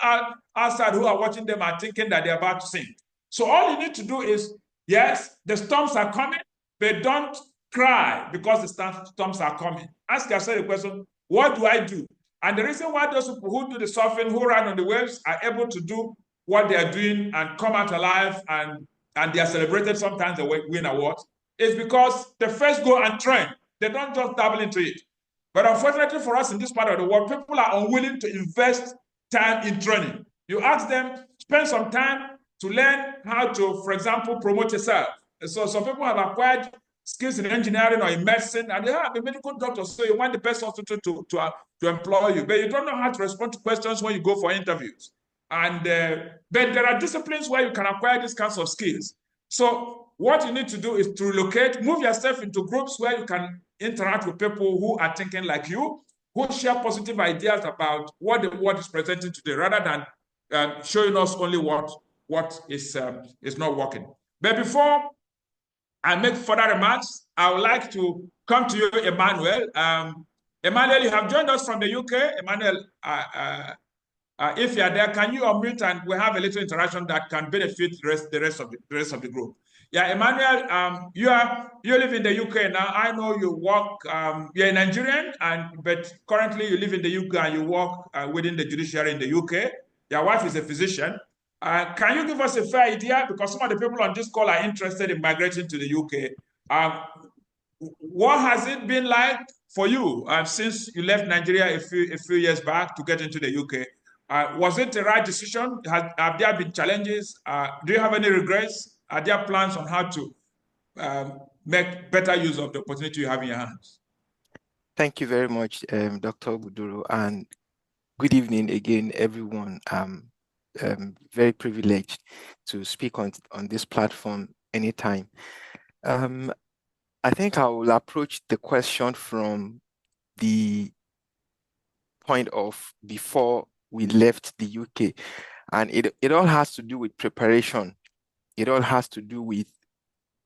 Speaker 1: outside who are watching them are thinking that they're about to sink. So all you need to do is, yes, the storms are coming, but don't cry because the storms are coming. Ask yourself the question, what do I do? And the reason why those people who do the surfing, who ride on the waves, are able to do what they are doing and come out alive and they are celebrated, sometimes they win awards, is because they first go and train. They don't just dabble into it. But unfortunately for us in this part of the world, people are unwilling to invest time in training. You ask them, spend some time to learn how to, for example, promote yourself. So some people have acquired skills in engineering or in medicine, and they have a medical doctor, so you want the best hospital to employ you, but you don't know how to respond to questions when you go for interviews. And but there are disciplines where you can acquire these kinds of skills. So what you need to do is to relocate, move yourself into groups where you can interact with people who are thinking like you, who share positive ideas about what the world is presenting today, rather than showing us only what is not working. But before I make further remarks, I would like to come to you, Emmanuel. Emmanuel, you have joined us from the UK. Emmanuel, if you are there, can you unmute and we have a little interaction that can benefit the rest of the group? Yeah, Emmanuel, you live in the UK now. I know you work. You're a Nigerian, but currently you live in the UK and you work within the judiciary in the UK. Your wife is a physician. Can you give us a fair idea? Because some of the people on this call are interested in migrating to the UK. What has it been like for you since you left Nigeria a few years back to get into the UK? Was it the right decision? Have there been challenges? Do you have any regrets? Are there plans on how to make better use of the opportunity you have in your hands?
Speaker 4: Thank you very much, Dr. Buduru, and good evening again, everyone. Very privileged to speak on this platform anytime. I think I will approach the question from the point of before we left the UK, and it all has to do with preparation. It all has to do with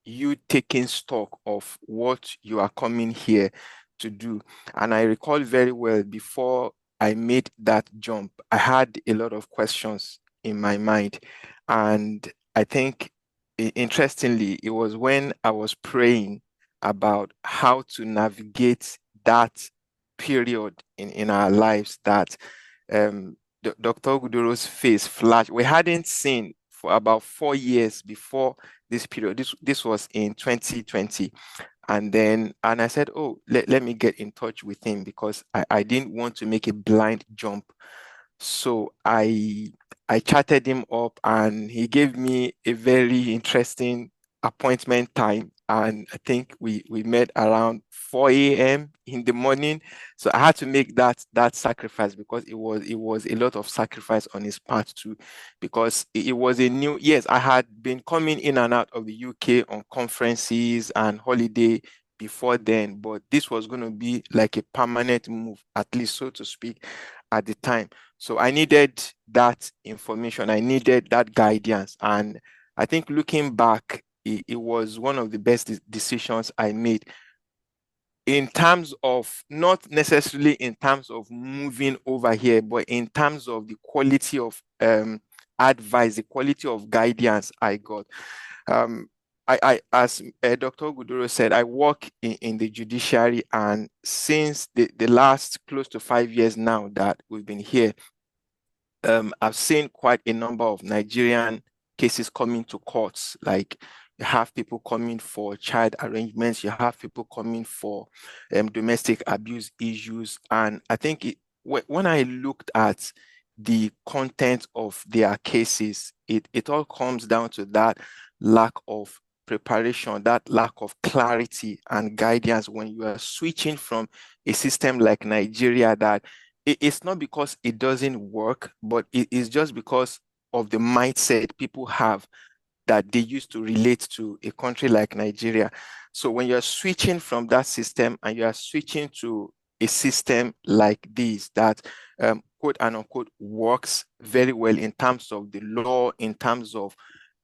Speaker 4: you taking stock of what you are coming here to do. And I recall very well, before I made that jump, I had a lot of questions in my mind. And I think, interestingly, it was when I was praying about how to navigate that period in our lives that Dr. Guduro's face flashed. We hadn't seen for about 4 years before this period. This was in 2020. And I said, oh, let me get in touch with him, because I didn't want to make a blind jump. So I chatted him up and he gave me a very interesting appointment time, and I think we met around 4 a.m. in the morning. So I had to make that sacrifice, because it was a lot of sacrifice on his part too, because it was a new, yes, I had been coming in and out of the UK on conferences and holiday before then, but this was going to be like a permanent move, at least so to speak, at the time. So I needed that information, I needed that guidance, and I think looking back, it was one of the best decisions I made, in terms of, not necessarily in terms of moving over here, but in terms of the quality of advice, the quality of guidance I got. I as Dr. Guduro said, I work in the judiciary, and since the last close to 5 years now that we've been here, I've seen quite a number of Nigerian cases coming to courts. Like, you have people coming for child arrangements, you have people coming for domestic abuse issues. And I think when I looked at the content of their cases, it all comes down to that lack of preparation, that lack of clarity and guidance when you are switching from a system like Nigeria, that it's not because it doesn't work, but it is just because of the mindset people have, that they used to relate to a country like Nigeria. So when you're switching from that system and you are switching to a system like this, that quote and unquote works very well in terms of the law, in terms of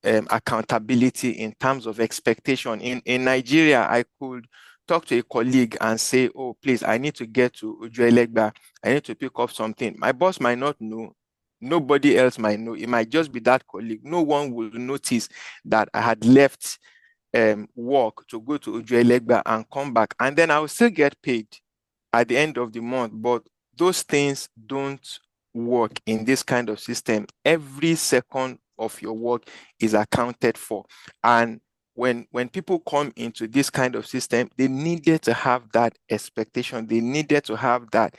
Speaker 4: accountability, in terms of expectation. In Nigeria, I could talk to a colleague and say, oh, please, I need to get to Ujuelegba. I need to pick up something. My boss might not know. Nobody else might know. It might just be that colleague. No one will notice that I had left work to go to Ujuelegba and come back. And then I will still get paid at the end of the month. But those things don't work in this kind of system. Every second of your work is accounted for. And when people come into this kind of system, they needed to have that expectation. They needed to have that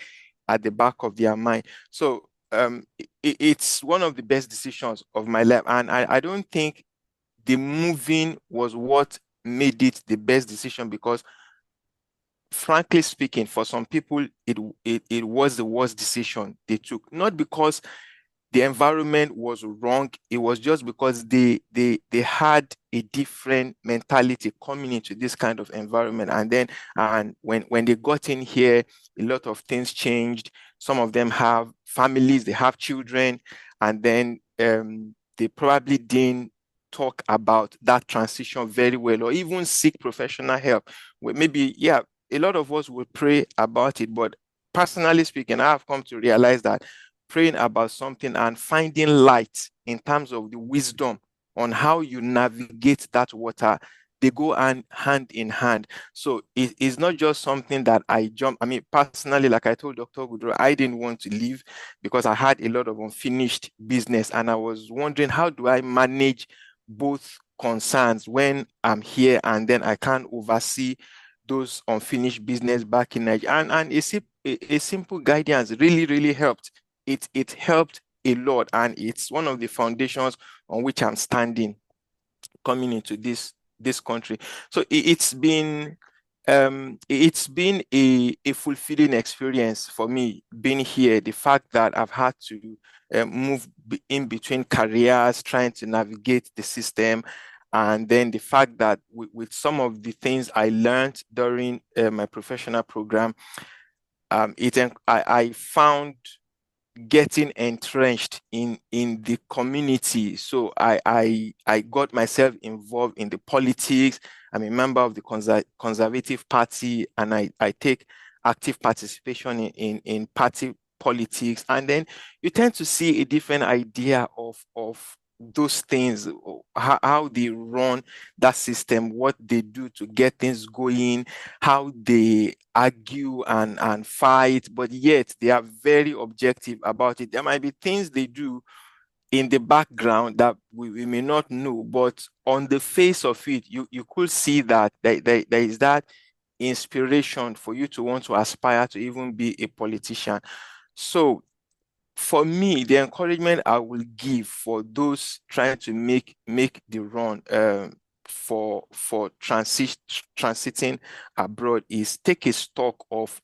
Speaker 4: at the back of their mind. So it's one of the best decisions of my life. And I don't think the moving was what made it the best decision, because frankly speaking, for some people, it was the worst decision they took. Not because the environment was wrong, it was just because they had a different mentality coming into this kind of environment. And when they got in here, a lot of things changed. Some of them have families, they have children, and then they probably didn't talk about that transition very well, or even seek professional help. Well, maybe, yeah, a lot of us will pray about it, but personally speaking, I have come to realize that praying about something and finding light in terms of the wisdom on how you navigate that water, they go hand in hand. So it's not just something that I jump. I mean, personally, like I told Dr. Gudro, I didn't want to leave because I had a lot of unfinished business, and I was wondering, how do I manage both concerns when I'm here and then I can't oversee those unfinished business back in Nigeria? And a simple guidance really helped. It helped a lot, and it's one of the foundations on which I'm standing coming into this country. So it's been a fulfilling experience for me being here. The fact that I've had to move in between careers, trying to navigate the system, and then the fact that with some of the things I learned during my professional program, I found getting entrenched in the community. So I got myself involved in the politics. I'm a member of the Conservative Party, and I take active participation in party politics. And then you tend to see a different idea of those things, how they run that system, what they do to get things going, how they argue and fight, but yet they are very objective about it. There might be things they do in the background that we may not know, but on the face of it, you could see that there is that inspiration for you to want to aspire to even be a politician. So for me, the encouragement I will give for those trying to make the run for transiting abroad is take a stock of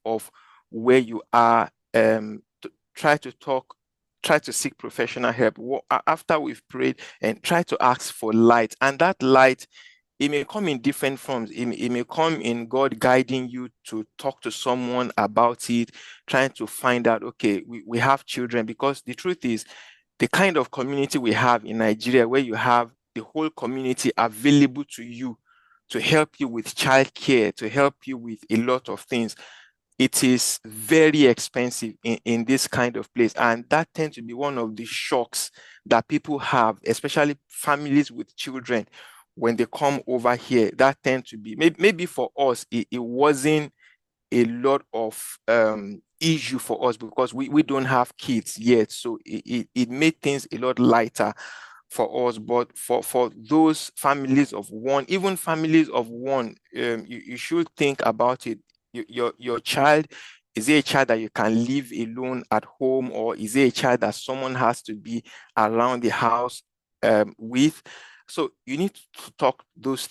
Speaker 4: where you are. Try to seek professional help after we've prayed, and try to ask for light. And that light, it may come in different forms. It may come in God guiding you to talk to someone about it, trying to find out, okay, we have children, because the truth is, the kind of community we have in Nigeria, where you have the whole community available to you to help you with childcare, to help you with a lot of things, it is very expensive in this kind of place. And that tends to be one of the shocks that people have, especially families with children, when they come over here. That tends to be, maybe for us, it wasn't a lot of issue for us because we don't have kids yet. So it made things a lot lighter for us. But for those families of one, even families of one, you should think about it. Your child, is it a child that you can leave alone at home, or is it a child that someone has to be around the house with? So you need to talk those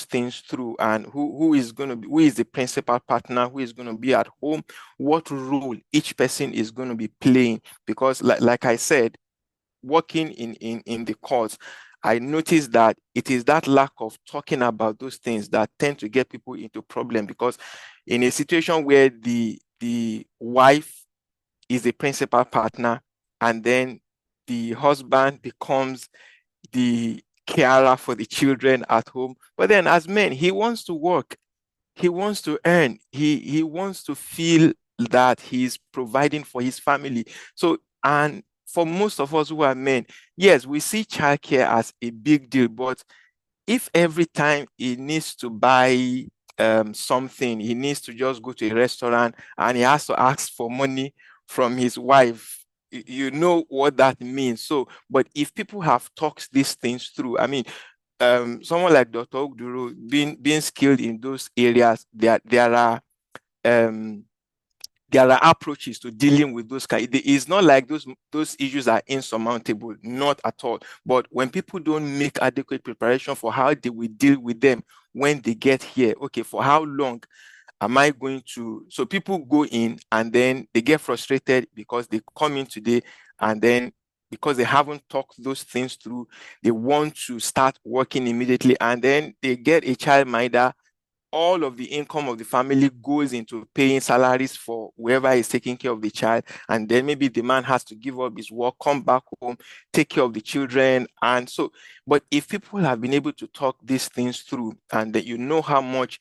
Speaker 4: things through, and who is the principal partner, who is going to be at home, what role each person is going to be playing. Because like I said, working in the courts, I noticed that it is that lack of talking about those things that tend to get people into problem. Because in a situation where the wife is the principal partner, and then the husband becomes the carer for the children at home, but then as men, he wants to work, he wants to earn, he wants to feel that he's providing for his family. So, and for most of us who are men, yes, we see childcare as a big deal, but if every time he needs to buy something, he needs to just go to a restaurant and he has to ask for money from his wife, you know what that means. So, but if people have talked these things through, I mean, someone like Dr. Ogduru, being skilled in those areas, there are approaches to dealing with those kind. It's not like those issues are insurmountable, not at all. But when people don't make adequate preparation for how they will deal with them when they get here, okay, for how long am I going to? So people go in and then they get frustrated because they come in today, and then because they haven't talked those things through, they want to start working immediately, and then they get a childminder. All of the income of the family goes into paying salaries for whoever is taking care of the child. And then maybe the man has to give up his work, come back home, take care of the children. And so, but if people have been able to talk these things through, and that you know how much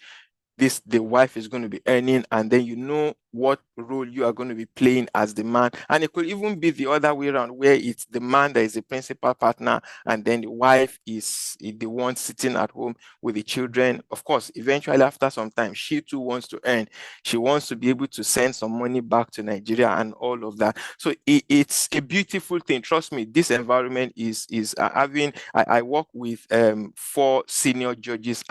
Speaker 4: the wife is going to be earning, and then you know what role you are going to be playing as the man. And it could even be the other way around, where it's the man that is the principal partner, and then the wife is the one sitting at home with the children. Of course, eventually after some time, she too wants to earn. She wants to be able to send some money back to Nigeria and all of that. So it's a beautiful thing. Trust me, this environment is having, I work with 4 senior judges,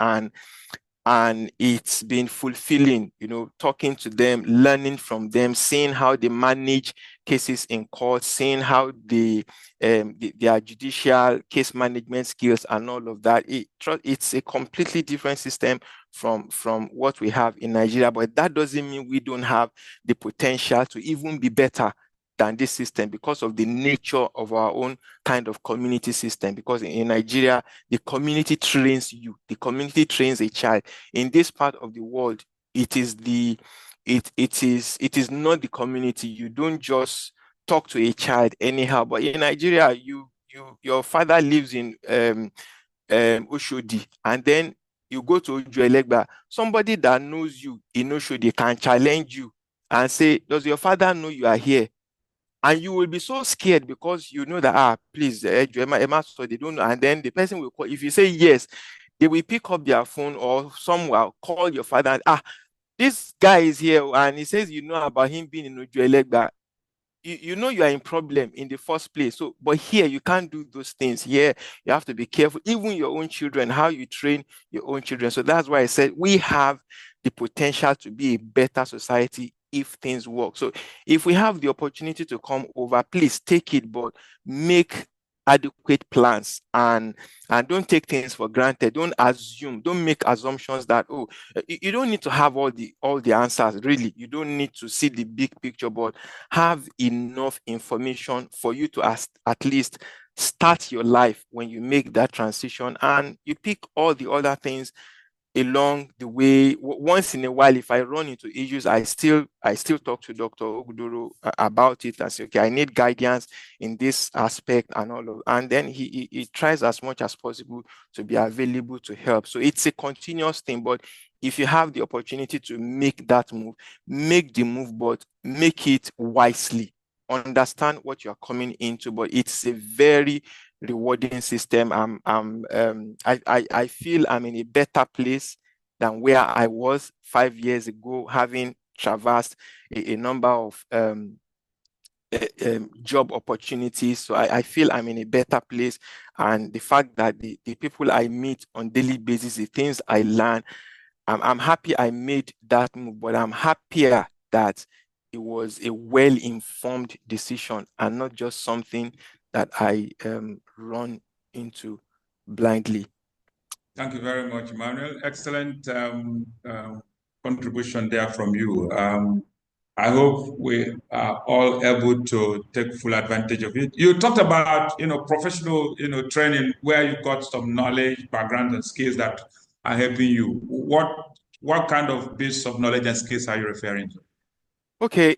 Speaker 4: and it's been fulfilling, talking to them, learning from them, seeing how they manage cases in court, seeing how their judicial case management skills and all of that. It's a completely different system from what we have in Nigeria, but that doesn't mean we don't have the potential to even be better than this system because of the nature of our own kind of community system. Because in Nigeria, the community trains you, the community trains a child. In this part of the world, it is not the community. You don't just talk to a child anyhow. But in Nigeria, your father lives in Oshodi, and then you go to Ojuelegba. Somebody that knows you in Oshodi can challenge you and say, does your father know you are here? And you will be so scared because you know that, please, Emma, so they don't know. And then the person will call. If you say yes, they will pick up their phone or somewhere, call your father. This guy is here and he says you know about him being in Ojuelegba. You know you are in problem in the first place. So, but here you can't do those things. Here you have to be careful. Even your own children, how you train your own children. So that's why I said we have the potential to be a better society if things work. So if we have the opportunity to come over, please take it, but make adequate plans, and don't take things for granted. Don't make assumptions that, oh, you don't need to have all the answers. Really, you don't need to see the big picture, but have enough information for you to at least start your life when you make that transition, and you pick all the other things along the way. Once in a while, if I run into issues, I still talk to Dr. Ogudoro about it and say, okay, I need guidance in this aspect and all of, and then he tries as much as possible to be available to help. So it's a continuous thing, but if you have the opportunity to make that move, make the move, but make it wisely. Understand what you're coming into, but it's a very rewarding system. I feel I'm in a better place than where I was 5 years ago, having traversed a number of job opportunities. So I feel I'm in a better place, and the fact that the people I meet on daily basis, the things I learn, I'm happy I made that move, but I'm happier that it was a well-informed decision and not just something that I run into blindly.
Speaker 1: Thank you very much, Emmanuel. Excellent contribution there from you. I hope we are all able to take full advantage of it. You talked about, professional, training where you got some knowledge, background, and skills that are helping you. What kind of base of knowledge and skills are you referring to?
Speaker 4: Okay,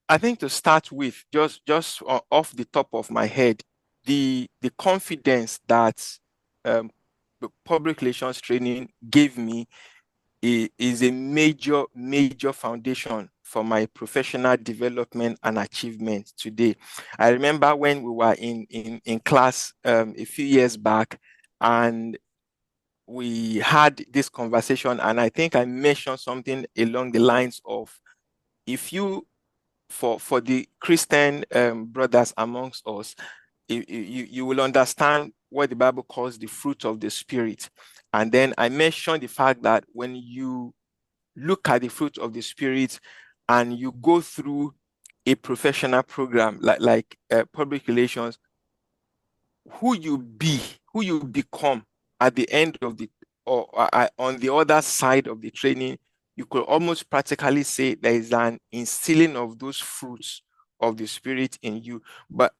Speaker 4: I think to start with, just off the top of my head, the confidence that the public relations training gave me is a major foundation for my professional development and achievement today. I remember when we were in class a few years back, and we had this conversation, and I think I mentioned something along the lines of, if you, for the Christian brothers amongst us, you will understand what the Bible calls the fruit of the Spirit. And then I mentioned the fact that when you look at the fruit of the Spirit and you go through a professional program like public relations, who you become at the end of the, or on the other side of the training, you could almost practically say there is an instilling of those fruits of the Spirit in you. But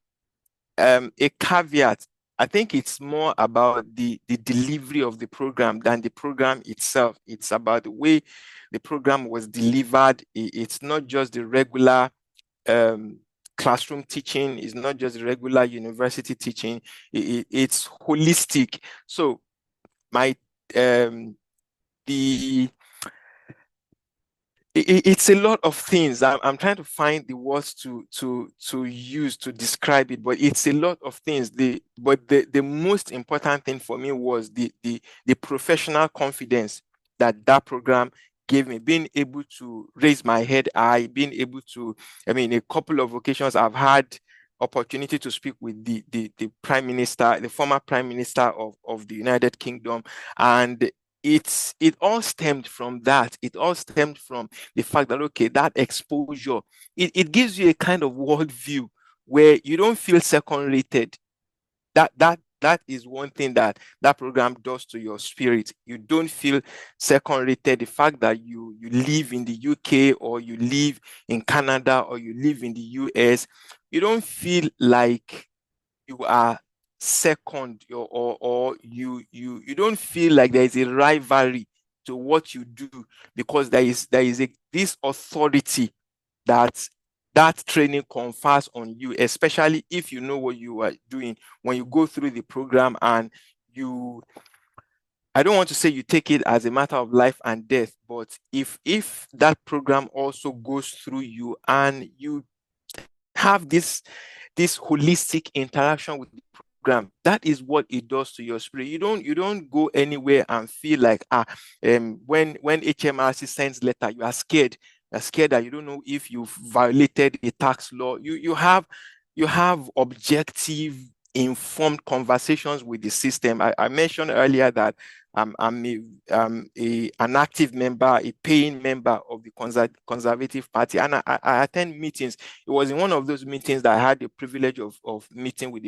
Speaker 4: a caveat, I think it's more about the delivery of the program than the program itself. It's about the way the program was delivered. It's not just the regular classroom teaching, it's not just the regular university teaching. It's holistic. So my it's a lot of things. I'm trying to find the words to use to describe it, but it's a lot of things. But the most important thing for me was the professional confidence that program gave me, being able to raise my head high, being able to, a couple of occasions I've had opportunity to speak with the prime minister, the former prime minister of the United Kingdom, and it all stemmed from that. It all stemmed from the fact that, okay, that exposure, it gives you a kind of worldview where you don't feel second-rated. That is one thing that program does to your spirit. You don't feel second-rated. The fact that you live in the UK, or you live in Canada, or you live in the US, you don't feel like you are second, or you don't feel like there is a rivalry to what you do, because there is this authority that training confers on you, especially if you know what you are doing when you go through the program. And I don't want to say you take it as a matter of life and death, but if that program also goes through you and you have this holistic interaction with the program, that is what it does to your spirit. You don't go anywhere and feel like when HMRC sends letter, you are scared. You're scared that you don't know if you've violated a tax law. You have objective, informed conversations with the system. I mentioned earlier that I'm an active member, a paying member of the Conservative Party, and I attend meetings. It was in one of those meetings that I had the privilege of meeting with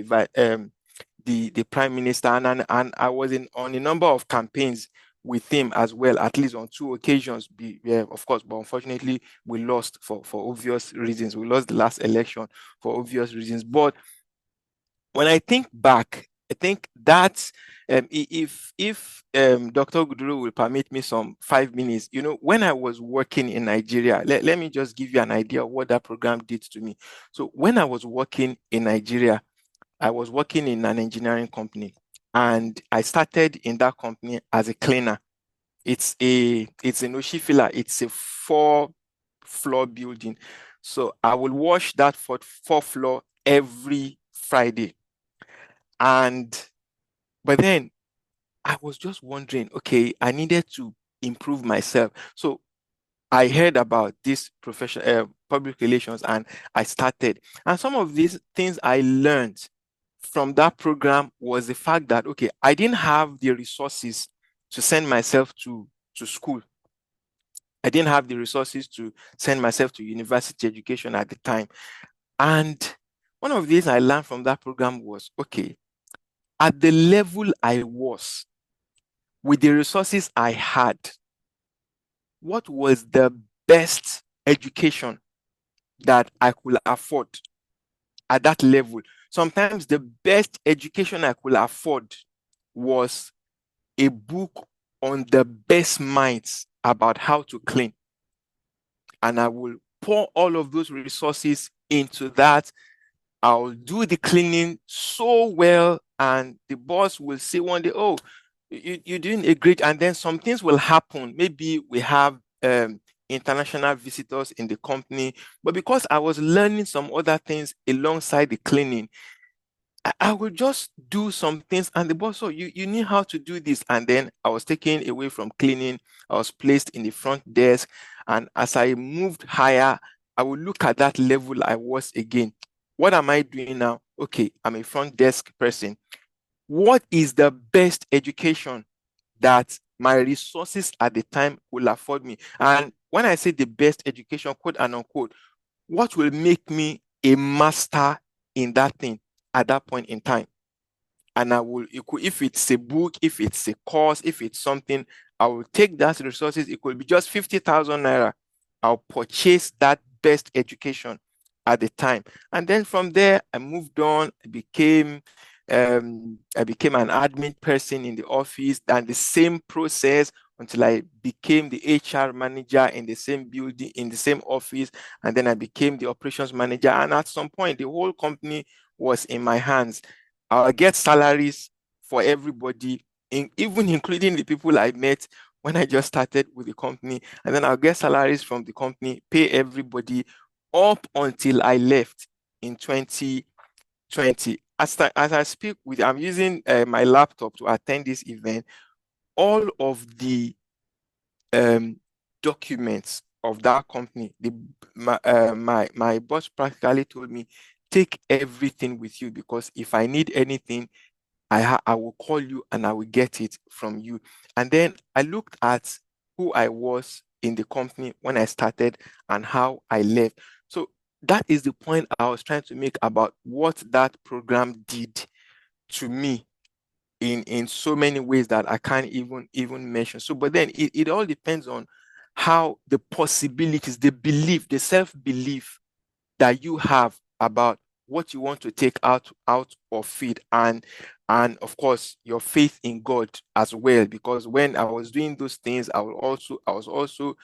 Speaker 4: the prime minister, and I was on a number of campaigns with him as well, at least on 2 occasions. Yeah, of course, but unfortunately, we lost for obvious reasons. We lost the last election for obvious reasons. But when I think back, I think that if Dr. Guduru will permit me some 5 minutes, when I was working in Nigeria, let me just give you an idea of what that program did to me. So when I was working in Nigeria, I was working in an engineering company, and I started in that company as a cleaner. It's in Oshifila. It's a 4-floor building. So I will wash that 4th floor every Friday. But then I was just wondering, okay, I needed to improve myself. So I heard about this profession, public relations, and I started. And some of these things I learned from that program was the fact that, okay, I didn't have the resources to send myself to school. I didn't have the resources to send myself to university education at the time. And one of the things I learned from that program was, okay, at the level I was, with the resources I had, what was the best education that I could afford at that level? Sometimes the best education I could afford was a book on the best minds about how to clean. And I will pour all of those resources into that. I'll do the cleaning so well, and the boss will say one day, oh, you're doing a great, and then some things will happen. Maybe we have international visitors in the company, but because I was learning some other things alongside the cleaning, I would just do some things, and the boss, so you knew how to do this. And then I was taken away from cleaning. I was placed in the front desk. And as I moved higher, I would look at that level I was again. What am I doing now? Okay, I'm a front desk person. What is the best education that my resources at the time will afford me? And when I say the best education, quote and unquote, what will make me a master in that thing at that point in time? And if it's a book, if it's a course, if it's something, I will take that resources. It could be just 50,000 naira. I'll purchase that best education at the time. And then from there, I moved on. I became an admin person in the office, and the same process until I became the HR manager in the same building, in the same office. And then I became the operations manager. And at some point, the whole company was in my hands. I'll get salaries for everybody, even including the people I met when I just started with the company. And then I'll get salaries from the company, pay everybody up until I left in 2020. As I speak with, I'm using my laptop to attend this event. All of the documents of that company, my boss practically told me, take everything with you, because if I need anything, I will call you and I will get it from you. And then I looked at who I was in the company when I started and how I left. So that is the point I was trying to make about what that program did to me in so many ways that I can't even mention. So, but then it all depends on how the possibilities, the belief, the self-belief that you have about what you want to take out of it, and of course your faith in God as well. Because when I was doing those things, I was also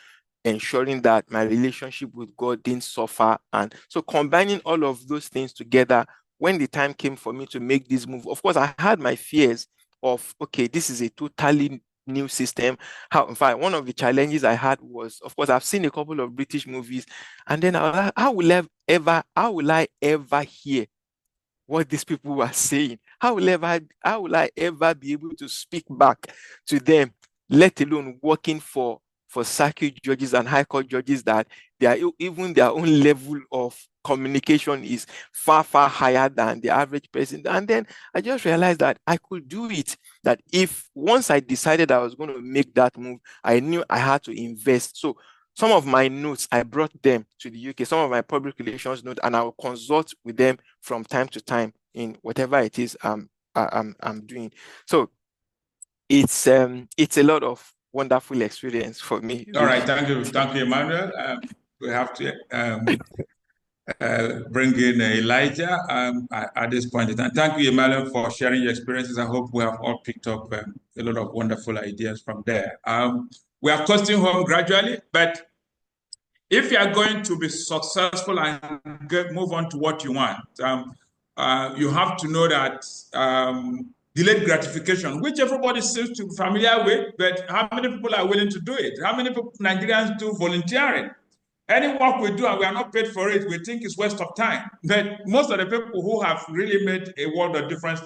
Speaker 4: ensuring that my relationship with God didn't suffer. And so combining all of those things together, when the time came for me to make this move, of course I had my fears of, okay, this is a totally new system. How, in fact, one of the challenges I had was, of course, I've seen a couple of British movies, and then how will I ever hear what these people were saying? How will I ever be able to speak back to them, let alone working for circuit judges and high court judges, that even their own level of communication is far higher than the average person? And then I just realized that I could do it. That if once I decided I was going to make that move, I knew I had to invest. So some of my notes, I brought them to the UK, some of my public relations notes, and I will consult with them from time to time in whatever it is I'm I'm doing. So it's a lot of wonderful experience for me.
Speaker 1: All right, thank you, Emmanuel. We have to bring in Elijah at this point in time. Thank you, Emmanuel, for sharing your experiences. I hope we have all picked up a lot of wonderful ideas from there. We are coasting home gradually, but if you are going to be successful and move on to what you want, you have to know that delayed gratification, which everybody seems to be familiar with, but how many people are willing to do it? How many people, Nigerians do volunteering? Any work we do and we are not paid for it, we think it's waste of time. But most of the people who have really made a world of difference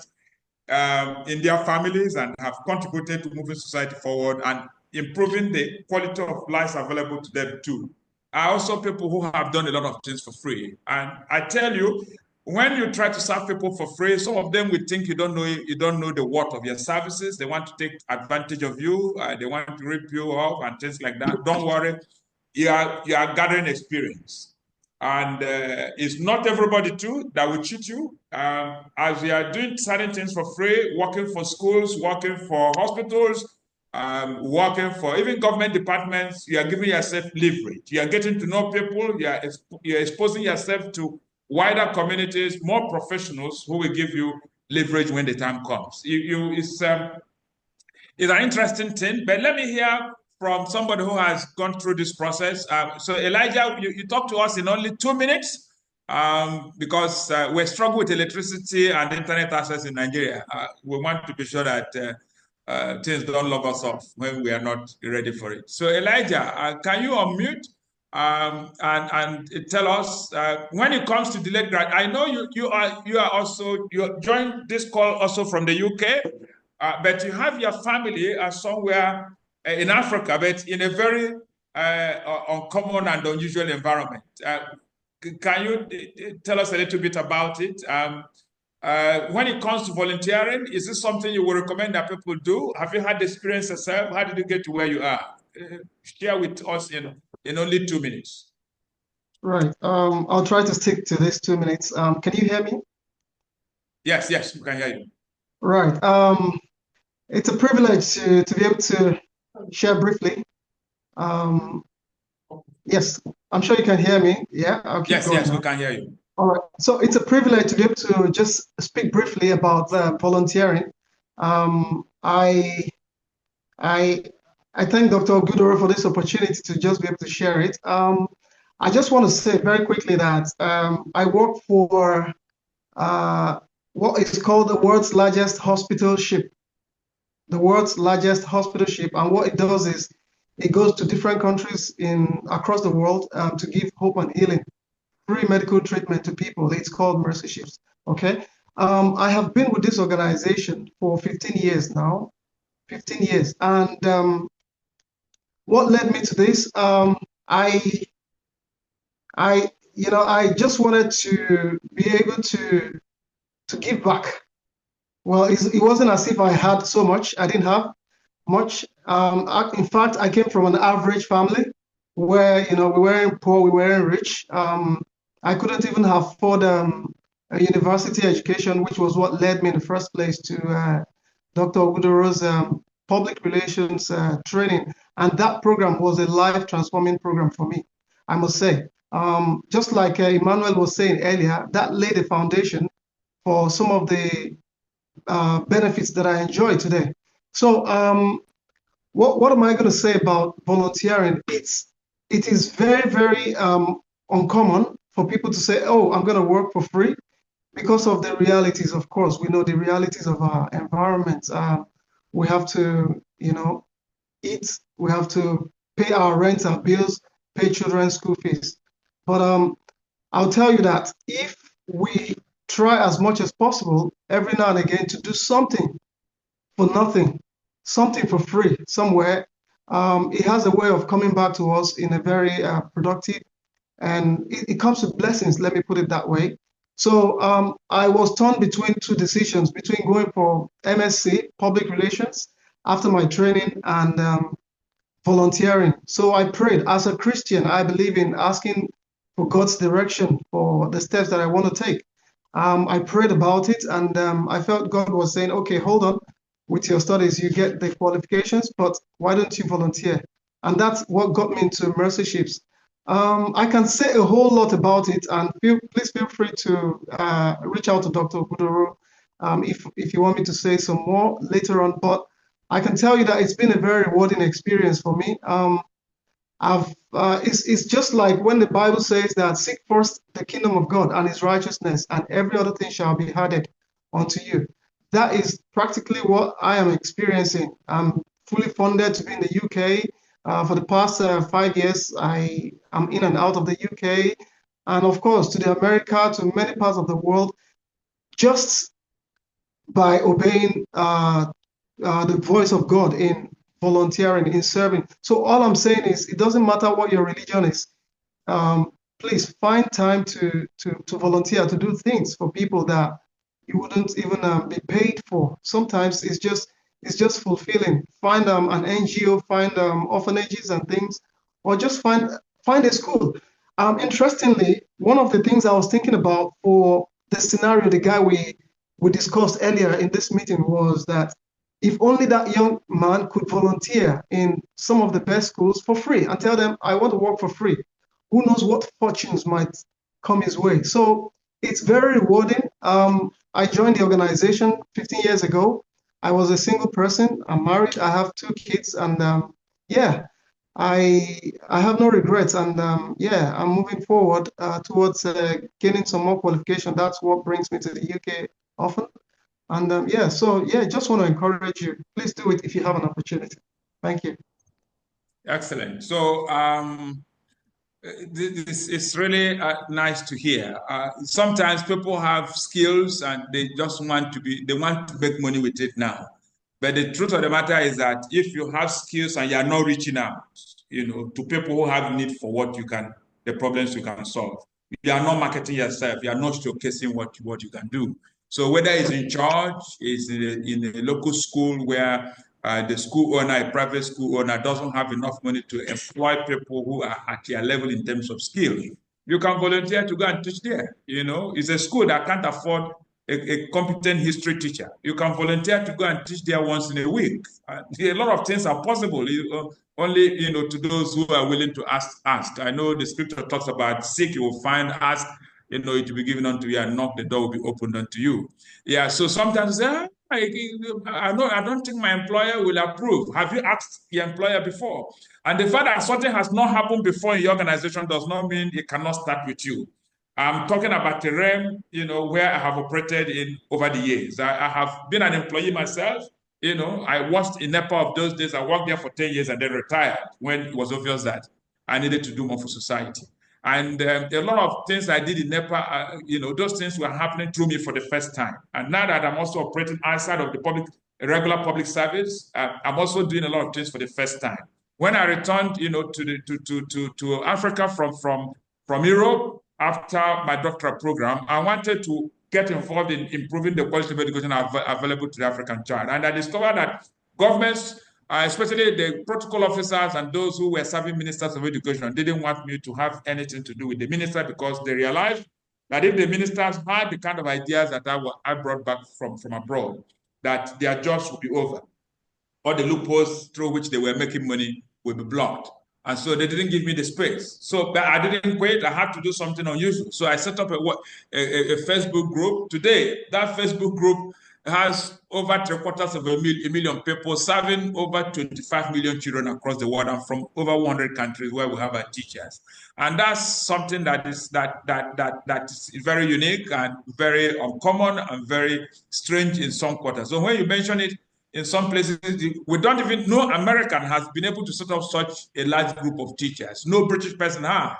Speaker 1: in their families and have contributed to moving society forward and improving the quality of life available to them too, are also people who have done a lot of things for free. And I tell you, when you try to serve people for free, some of them will think you don't know the worth of your services. They want to take advantage of you. They want to rip you off and things like that. Don't worry, you are gathering experience. And it's not everybody too that will cheat you. As we are doing certain things for free, working for schools, working for hospitals, working for even government departments, you are giving yourself leverage. You are getting to know people. You are exposing yourself to wider communities, more professionals who will give you leverage when the time comes. It's an interesting thing, but let me hear from somebody who has gone through this process. So Elijah, you talk to us in only 2 minutes because we struggle with electricity and internet access in Nigeria. We want to be sure that things don't log us off when we are not ready for it. So Elijah, can you unmute and tell us when it comes to delayed grad? I know you joined this call also from the UK, but you have your family somewhere in Africa, but in a very uncommon and unusual environment. Can you tell us a little bit about it? When it comes to volunteering, is this something you would recommend that people do? Have you had the experience yourself? How did you get to where you are? Share with us in only 2 minutes.
Speaker 6: Right. I'll try to stick to this 2 minutes. Can you hear me?
Speaker 1: Yes, we can hear you.
Speaker 6: Right. It's a privilege to be able to share briefly. Yes, I'm sure you can hear me. Yeah, I'll keep going.
Speaker 1: Yes, we can hear you.
Speaker 6: All right. So it's a privilege to be able to just speak briefly about volunteering. I thank Dr. Gudoro for this opportunity to just be able to share it. I just want to say very quickly that I work for what is called the world's largest hospital ship. The world's largest hospital ship, and what it does is it goes to different countries across the world to give hope and healing, free medical treatment to people. It's called Mercy Ships. Okay. I have been with this organization for 15 years now. 15 years. And what led me to this? I just wanted to be able to give back. Well, it wasn't as if I had so much. I didn't have much. In fact, I came from an average family where, we weren't poor, we weren't rich. I couldn't even afford a university education, which was what led me in the first place to Dr. Ogudoro's public relations training. And that program was a life-transforming program for me, I must say. Just like Emmanuel was saying earlier, that laid a foundation for some of the benefits that I enjoy today. So what am I going to say about volunteering? It is very, very uncommon for people to say, oh, I'm going to work for free, because of the realities. Of course, we know the realities of our environment. We have to, eat, we have to pay our rent, our bills, pay children's school fees. But I'll tell you that if we try as much as possible every now and again to do something for nothing, something for free somewhere, it has a way of coming back to us in a very productive, and it comes with blessings, let me put it that way. So I was torn between two decisions, between going for MSc, public relations, after my training, and volunteering. So I prayed. As a Christian, I believe in asking for God's direction for the steps that I want to take. I prayed about it, and I felt God was saying, okay, hold on with your studies. You get the qualifications, but why don't you volunteer? And that's what got me into Mercy Ships. I can say a whole lot about it, and please feel free to reach out to Dr. Budoro if you want me to say some more later on. But I can tell you that it's been a very rewarding experience for me. It's just like when the Bible says that seek first the kingdom of God and his righteousness, and every other thing shall be added unto you. That is practically what I am experiencing. I'm fully funded to be in the UK. For the past 5 years, I am in and out of the UK, and of course to the America, to many parts of the world, just by obeying the voice of God in volunteering, in serving. So all I'm saying is, it doesn't matter what your religion is. Please find time to volunteer, to do things for people that you wouldn't even be paid for. Sometimes it's just fulfilling. Find an NGO, find orphanages and things, or just find a school. Interestingly, one of the things I was thinking about for the scenario, the guy we discussed earlier in this meeting, was that if only that young man could volunteer in some of the best schools for free and tell them, I want to work for free. Who knows what fortunes might come his way. So it's very rewarding. I joined the organization 15 years ago. I was a single person. I'm married. I have 2 kids, and yeah, I have no regrets. And yeah, I'm moving forward towards gaining some more qualification. That's what brings me to the UK often. And yeah, so yeah, just want to encourage you. Please do it if you have an opportunity. Thank you.
Speaker 1: Excellent. So this is really nice to hear. Sometimes people have skills and they just want to make money with it now. But the truth of the matter is that if you have skills and you are not reaching out, to people who have need for the problems you can solve, you are not marketing yourself, you are not showcasing what you can do. So whether it's in church, it's in a local school where the school owner, a private school owner, doesn't have enough money to employ people who are at their level in terms of skill, you can volunteer to go and teach there. It's a school that can't afford a competent history teacher. You can volunteer to go and teach there once in a week. A lot of things are possible. Only to those who are willing to ask. I know the scripture talks about seek, you will find, ask, it will be given unto you, and knock, the door will be opened unto you. Yeah. So sometimes I don't think my employer will approve. Have you asked your employer before? And the fact that something has not happened before in your organization does not mean it cannot start with you. I'm talking about the realm, where I have operated in over the years. I have been an employee myself. I worked in NEPA of those days. I worked there for 10 years and then retired when it was obvious that I needed to do more for society. And a lot of things I did in NEPA, those things were happening through me for the first time. And now that I'm also operating outside of the regular public service, I'm also doing a lot of things for the first time. When I returned, to Africa from Europe, after my doctoral program, I wanted to get involved in improving the quality of education available to the African child. And I discovered that governments, especially the protocol officers and those who were serving ministers of education, didn't want me to have anything to do with the minister, because they realized that if the ministers had the kind of ideas that I brought back from abroad, that their jobs would be over. All the loopholes through which they were making money would be blocked. And so they didn't give me the space. So I didn't quit. I had to do something unusual. So I set up a Facebook group. Today, that Facebook group has over 750,000 million people, serving over 25 million children across the world and from over 100 countries where we have our teachers. And that's something that is very unique and very uncommon and very strange in some quarters. So when you mention it, in some places, we don't even know American has been able to set up such a large group of teachers. No British person has.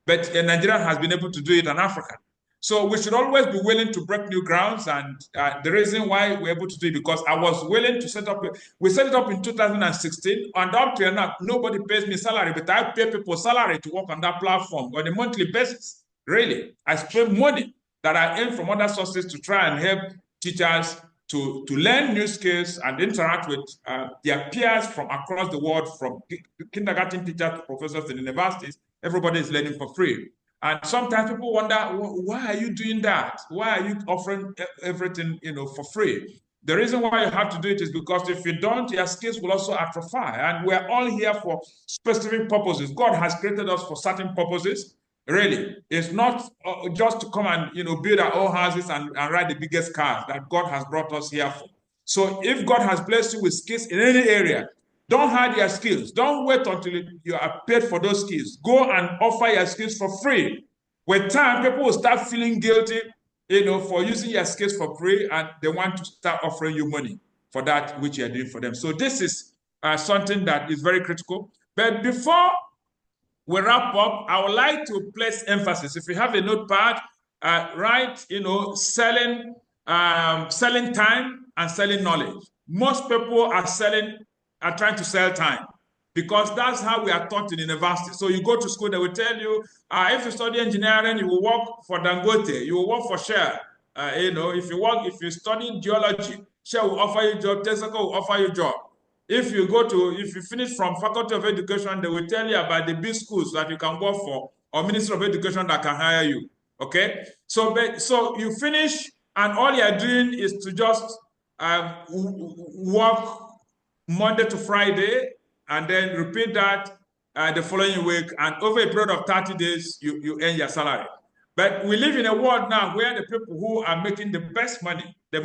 Speaker 1: But Nigeria has been able to do it, and African. So we should always be willing to break new grounds. And the reason why we're able to do it, because I was willing to set up, we set it up in 2016. And up till now, nobody pays me salary, but I pay people salary to work on that platform on a monthly basis. Really. I spend money that I earn from other sources to try and help teachers to learn new skills and interact with their peers from across the world, from kindergarten teachers to professors in universities. Everybody is learning for free. And sometimes people wonder, why are you doing that? Why are you offering everything, for free? The reason why you have to do it is because if you don't, your skills will also atrophy. And we're all here for specific purposes. God has created us for certain purposes. Really, it's not just to come and build our own houses and ride the biggest cars that God has brought us here for. So if God has blessed you with skills in any area, don't hide your skills. Don't wait until you are paid for those skills. Go and offer your skills for free. With time, people will start feeling guilty, for using your skills for free, and they want to start offering you money for that which you're doing for them. So this is something that is very critical. But before we wrap up, I would like to place emphasis. If you have a notepad, write, selling time and selling knowledge. Most people are trying to sell time because that's how we are taught in university. So you go to school, they will tell you, if you study engineering, you will work for Dangote, you will work for Shell. If you study geology, Shell will offer you a job, Texaco will offer you a job. If you finish from Faculty of Education, they will tell you about the big schools that you can work for, or Ministry of Education that can hire you. Okay, so you finish, and all you are doing is to just work Monday to Friday, and then repeat that the following week, and over a period of 30 days, you earn your salary. But we live in a world now where the people who are making the best money, the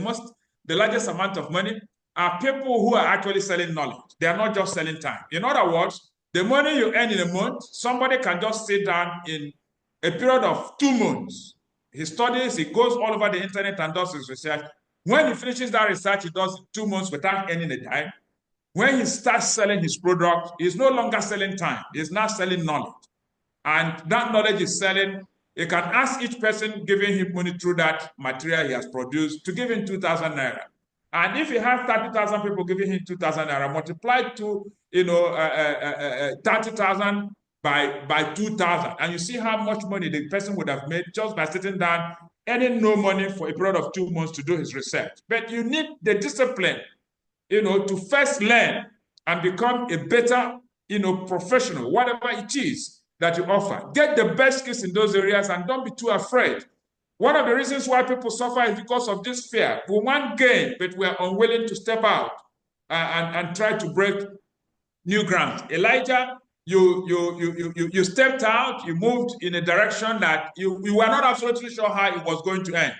Speaker 1: largest amount of money, are people who are actually selling knowledge. They are not just selling time. In other words, the money you earn in a month, somebody can just sit down in a period of 2 months. He studies, he goes all over the internet and does his research. When he finishes that research, he does 2 months without earning a dime. When he starts selling his product, he's no longer selling time. He's now selling knowledge. And that knowledge is selling. He can ask each person giving him money through that material he has produced to give him 2,000 naira. And if he has 30,000 people giving him 2,000 naira, multiplied to 30,000 by 2,000, and you see how much money the person would have made just by sitting down, earning no money for a period of 2 months to do his research. But you need the discipline, to first learn and become a better, professional, whatever it is that you offer. Get the best skills in those areas and don't be too afraid. One of the reasons why people suffer is because of this fear. We want gain, but we are unwilling to step out and try to break new ground. Elijah, you stepped out, you moved in a direction that you were not absolutely sure how it was going to end.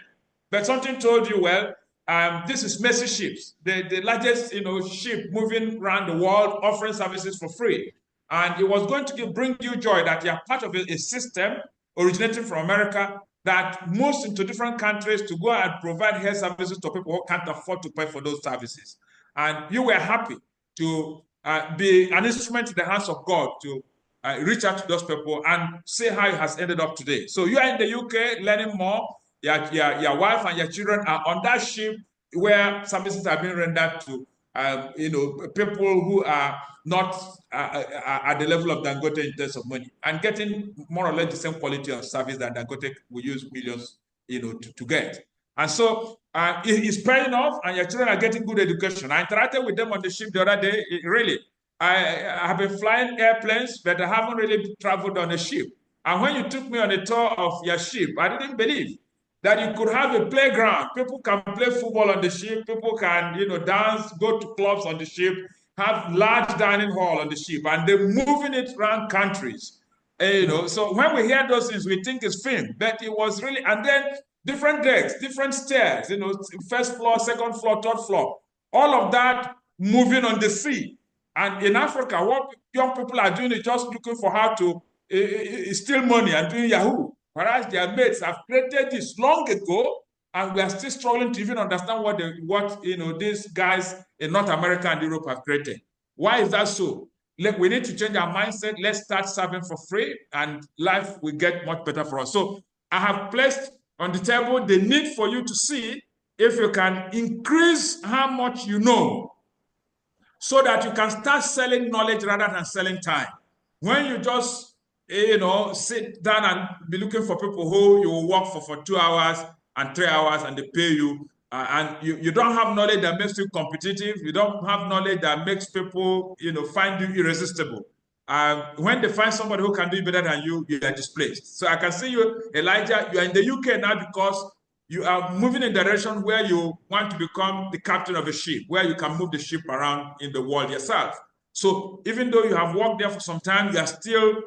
Speaker 1: But something told you, well, this is Mercy ships, the largest ship moving around the world, offering services for free. And it was going to bring you joy that you are part of a system originating from America that moves into different countries to go and provide health services to people who can't afford to pay for those services. And you were happy to be an instrument in the hands of God to reach out to those people and see how it has ended up today. So you are in the UK learning more. Your wife and your children are on that ship where services are being rendered to people who are not at the level of Dangote in terms of money, and getting more or less the same quality of service that Dangote will use millions, to get. And so it's paying off, and your children are getting good education. I interacted with them on the ship the other day. I have been flying airplanes, but I haven't really traveled on a ship. And when you took me on a tour of your ship, I didn't believe that you could have a playground. People can play football on the ship. People can, dance, go to clubs on the ship, have large dining hall on the ship, and they're moving it around countries. So when we hear those things, we think it's film, but it was really, and then different decks, different stairs, first floor, second floor, third floor, all of that moving on the sea. And in Africa, what young people are doing is just looking for how to steal money and doing Yahoo. Whereas their mates have created this long ago, and we are still struggling to even understand what these guys in North America and Europe have created. Why is that so? We need to change our mindset. Let's start serving for free, and life will get much better for us. So I have placed on the table the need for you to see if you can increase how much you know, so that you can start selling knowledge rather than selling time. When you just sit down and be looking for people who you will work for 2 hours and 3 hours and they pay you, and you don't have knowledge that makes you competitive, you don't have knowledge that makes people find you irresistible, when they find somebody who can do it better than you, you are displaced. So I can see you, Elijah, you are in the UK now because you are moving in a direction where you want to become the captain of a ship, where you can move the ship around in the world yourself. So even though you have worked there for some time, you are still,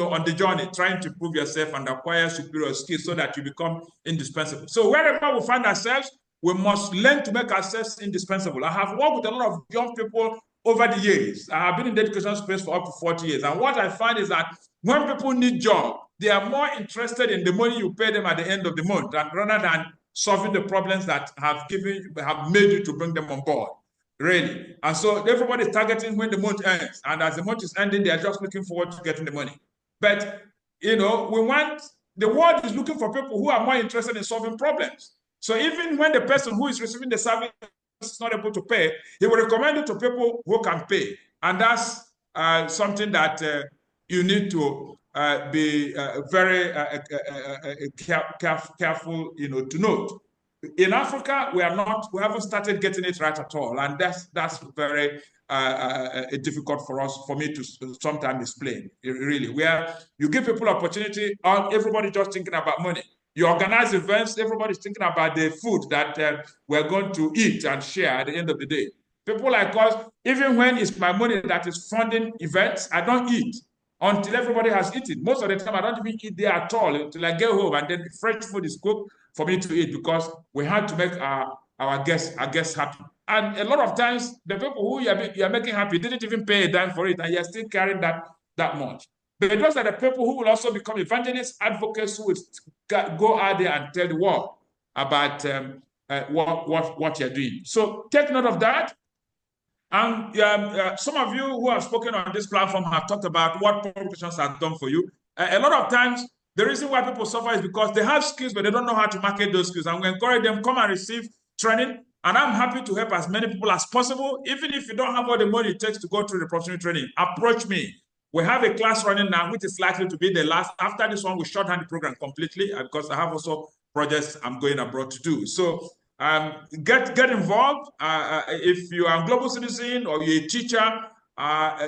Speaker 1: on the journey, trying to prove yourself and acquire superior skills so that you become indispensable. So wherever we find ourselves, we must learn to make ourselves indispensable. I have worked with a lot of young people over the years. I have been in the education space for up to 40 years. And what I find is that when people need jobs, they are more interested in the money you pay them at the end of the month rather than solving the problems that have made you to bring them on board. Really. And so everybody's targeting when the month ends. And as the month is ending, they are just looking forward to getting the money. But, the world is looking for people who are more interested in solving problems. So even when the person who is receiving the service is not able to pay, he will recommend it to people who can pay. And that's something that you need to be very careful, to note. In Africa, we haven't started getting it right at all, and that's very difficult for me to sometimes explain. Really, where you give people opportunity, everybody just thinking about money. You organize events, everybody's thinking about the food that we're going to eat and share at the end of the day. People like us, even when it's my money that is funding events, I don't eat until everybody has eaten. Most of the time, I don't even eat there at all until I get home, and then fresh food is cooked for me to eat because we had to make our guests happy. And a lot of times, the people who you are making happy didn't even pay a dime for it, and you're still carrying that much. But those are the people who will also become evangelists, advocates, who will go out there and tell the world about what you're doing. So take note of that. And some of you who have spoken on this platform have talked about what publications have done for you. A lot of times, the reason why people suffer is because they have skills, but they don't know how to market those skills. And we encourage them, come and receive training. And I'm happy to help as many people as possible. Even if you don't have all the money it takes to go through the professional training, approach me. We have a class running now, which is likely to be the last. After this one, we shorthand the program completely because I have also projects I'm going abroad to do. So get involved. If you are a global citizen or you're a teacher,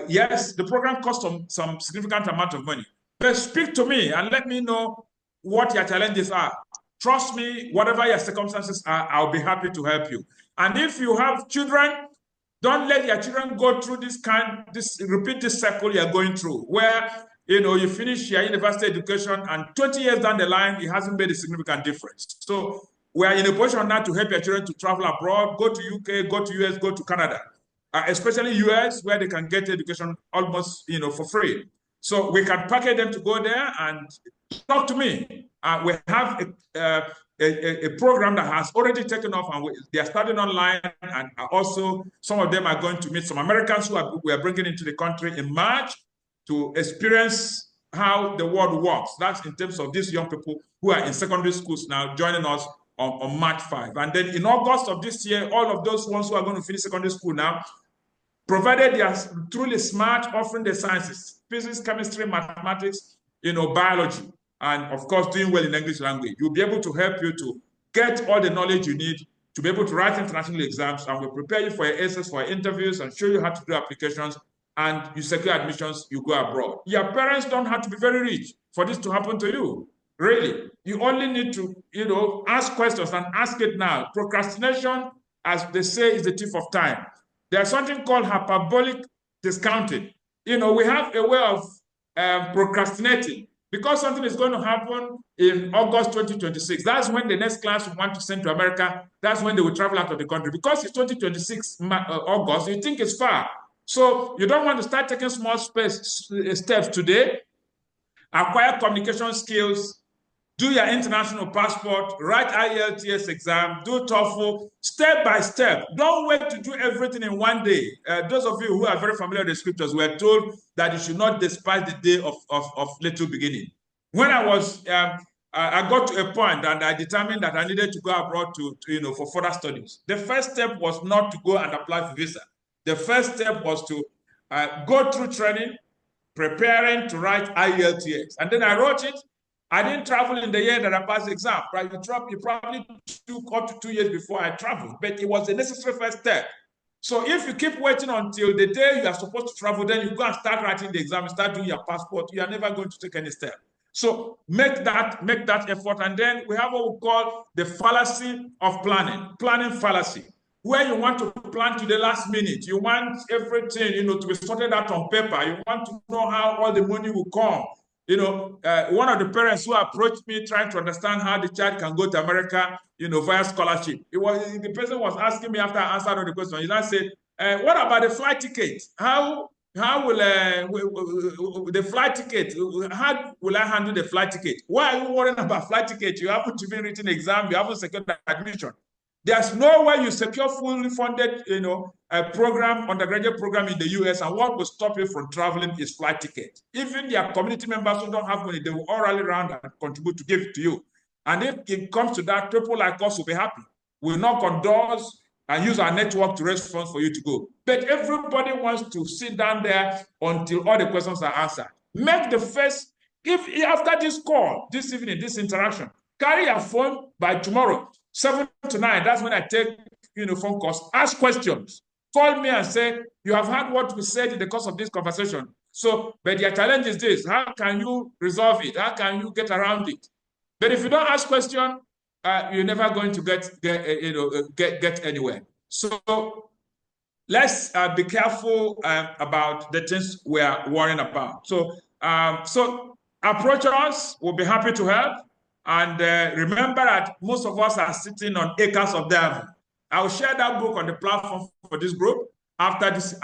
Speaker 1: yes, the program costs some significant amount of money. But speak to me and let me know what your challenges are. Trust me, whatever your circumstances are, I'll be happy to help you. And if you have children, don't let your children go through repeat this cycle you're going through, where you finish your university education and 20 years down the line, it hasn't made a significant difference. So we are in a position now to help your children to travel abroad, go to UK, go to US, go to Canada, especially US, where they can get education almost for free. So we can package them to go there and talk to me. We have a program that has already taken off, and they are starting online. And also, some of them are going to meet some Americans who we are bringing into the country in March to experience how the world works. That's in terms of these young people who are in secondary schools now joining us on March 5. And then in August of this year, all of those ones who are going to finish secondary school now, provided they are truly smart, offering the sciences, physics, chemistry, mathematics, biology, and of course, doing well in English language, you'll be able to help you to get all the knowledge you need to be able to write international exams, and we'll prepare you for your essays, for your interviews, and show you how to do applications, and you secure admissions, you go abroad. Your parents don't have to be very rich for this to happen to you. Really, you only need to, ask questions and ask it now. Procrastination, as they say, is the thief of time. There's something called hyperbolic discounting. We have a way of procrastinating because something is going to happen in August 2026. That's when the next class we want to send to America. That's when they will travel out of the country. Because it's 2026 August, you think it's far. So you don't want to start taking small steps today. Acquire communication skills, do your international passport, write IELTS exam, do TOEFL, step by step. Don't wait to do everything in one day. Those of you who are very familiar with the scriptures were told that you should not despise the day of little beginning. When I got to a point and I determined that I needed to go abroad for further studies. The first step was not to go and apply for visa. The first step was to go through training, preparing to write IELTS. And then I wrote it. I didn't travel in the year that I passed the exam. Right? You probably took up to 2 years before I traveled, but it was a necessary first step. So if you keep waiting until the day you are supposed to travel, then you go and start writing the exam, start doing your passport, you are never going to take any step. So make that effort. And then we have what we call the fallacy of planning fallacy, where you want to plan to the last minute. You want everything, to be sorted out on paper. You want to know how all the money will come. One of the parents who approached me trying to understand how the child can go to America, via scholarship. The person was asking me after I answered all the questions. He now said, what about the flight ticket? How will the flight ticket, how will I handle the flight ticket? Why are you worrying about flight ticket? You haven't even written exam, you haven't secured admission. There's no way you secure fully funded, program, undergraduate program in the US, and what will stop you from traveling is flight ticket. Even their community members who don't have money, they will all rally around and contribute to give it to you. And if it comes to that, people like us will be happy. We'll knock on doors and use our network to raise funds for you to go. But everybody wants to sit down there until all the questions are answered. Make the first, after this call, this evening, this interaction, carry your phone by tomorrow, 7 to 9, that's when I take phone calls. Ask questions. Call me and say, you have heard what we said in the course of this conversation. So, but your challenge is this: how can you resolve it? How can you get around it? But if you don't ask questions, you're never going to get anywhere. So let's be careful about the things we are worrying about. So approach us. We'll be happy to help. And remember that most of us are sitting on acres of diamond. I'll share that book on the platform for this group after this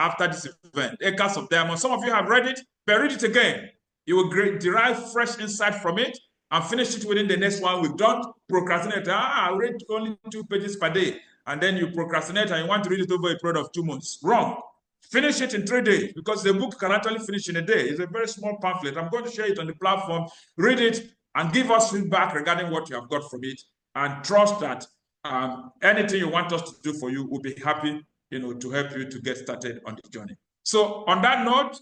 Speaker 1: event, Acres of Diamond. Some of you have read it, but read it again. You will derive fresh insight from it and finish it within the next 1 week. Don't procrastinate. I read only 2 pages per day, and then you procrastinate and you want to read it over a period of 2 months. Wrong. Finish it in 3 days, because the book can actually finish in a day. It's a very small pamphlet. I'm going to share it on the platform. Read it and give us feedback regarding what you have got from it, and trust that anything you want us to do for you, we'll be happy, to help you to get started on the journey. So on that note,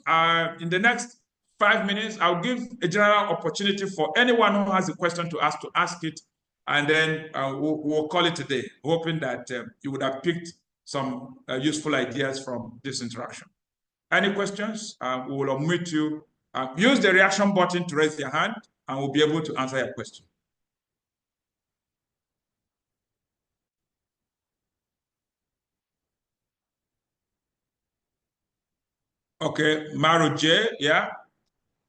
Speaker 1: in the next 5 minutes, I'll give a general opportunity for anyone who has a question to ask it, and then we'll call it a day, hoping that you would have picked some useful ideas from this interaction. Any questions? We will unmute you. Use the reaction button to raise your hand, and we'll be able to answer your question. Okay, Maru J, yeah,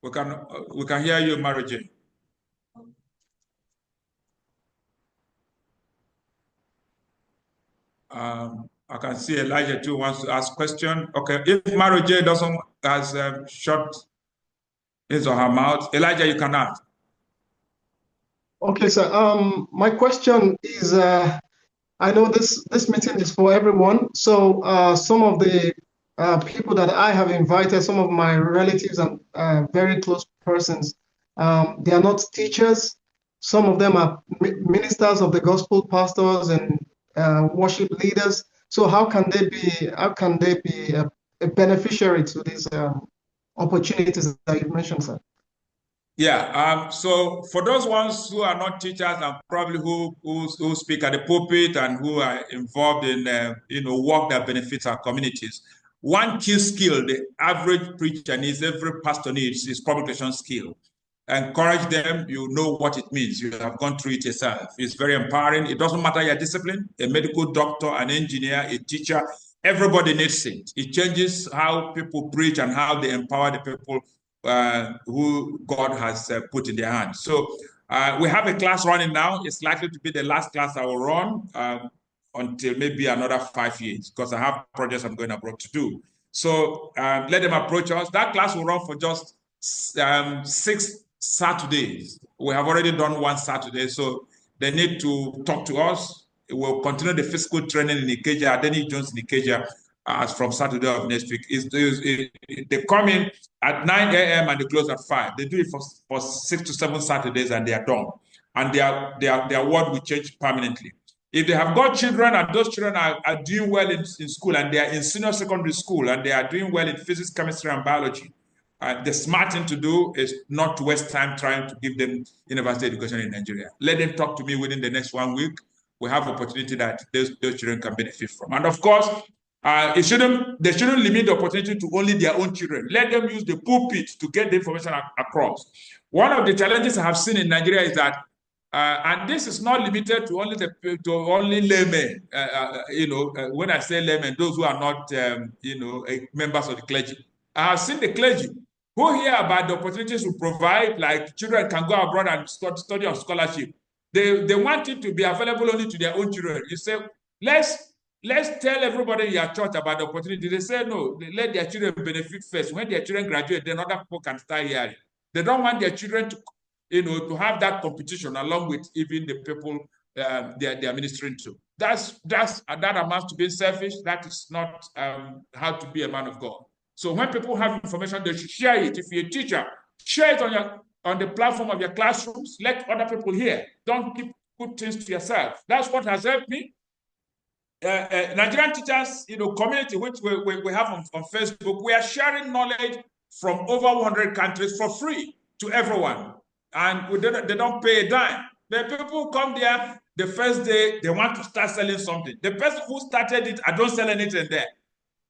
Speaker 1: we can hear you, Maru J. I can see Elijah too wants to ask question. Okay, if Maru J has shut his or her mouth, Elijah, you can ask.
Speaker 6: Okay, sir. My question is, I know this meeting is for everyone. So some of the people that I have invited, some of my relatives and very close persons, they are not teachers. Some of them are ministers of the gospel, pastors, and worship leaders. So how can they be a beneficiary to these opportunities that you mentioned, sir?
Speaker 1: Yeah. So for those ones who are not teachers and probably who speak at the pulpit and who are involved in work that benefits our communities, one key skill the average preacher needs, every pastor needs, is publication skill. Encourage them. You know what it means. You have gone through it yourself. It's very empowering. It doesn't matter your discipline, a medical doctor, an engineer, a teacher, everybody needs it. It changes how people preach and how they empower the people who God has put in their hands. So we have a class running now. It's likely to be the last class I will run until maybe another 5 years, because I have projects I'm going abroad to do. So let them approach us. That class will run for just 6 Saturdays. We have already done 1 Saturday, so they need to talk to us. We'll continue the physical training in Ikeja, Denny Jones in Ikeja, as from Saturday of next week. They come in at 9 a.m. and they close at 5. They do it for 6 to 7 Saturdays and they are done. And their word will change permanently. If they have got children and those children are doing well in school and they are in senior secondary school and they are doing well in physics, chemistry, and biology, the smart thing to do is not to waste time trying to give them university education in Nigeria. Let them talk to me within the next 1 week. We have opportunity that those children can benefit from. And of course, They shouldn't limit the opportunity to only their own children. Let them use the pulpit to get the information across. One of the challenges I have seen in Nigeria is that, and this is not limited to only laymen. When I say laymen, those who are not, members of the clergy. I have seen the clergy who hear about the opportunities we provide, like children can go abroad and study on scholarship. They want it to be available only to their own children. You say, let's tell everybody in your church about the opportunity. They say no, they let their children benefit first. When their children graduate, then other people can start hearing. They don't want their children to, to have that competition along with even the people they're ministering to. That amounts to being selfish. That is not how to be a man of God. So when people have information, they should share it. If you're a teacher, share it on the platform of your classrooms. Let other people hear. Don't keep good things to yourself. That's what has helped me. Nigerian teachers, community, which we have on Facebook, we are sharing knowledge from over 100 countries for free to everyone. And they don't pay a dime. The people come there, the first day, they want to start selling something. The person who started it, I don't sell anything there.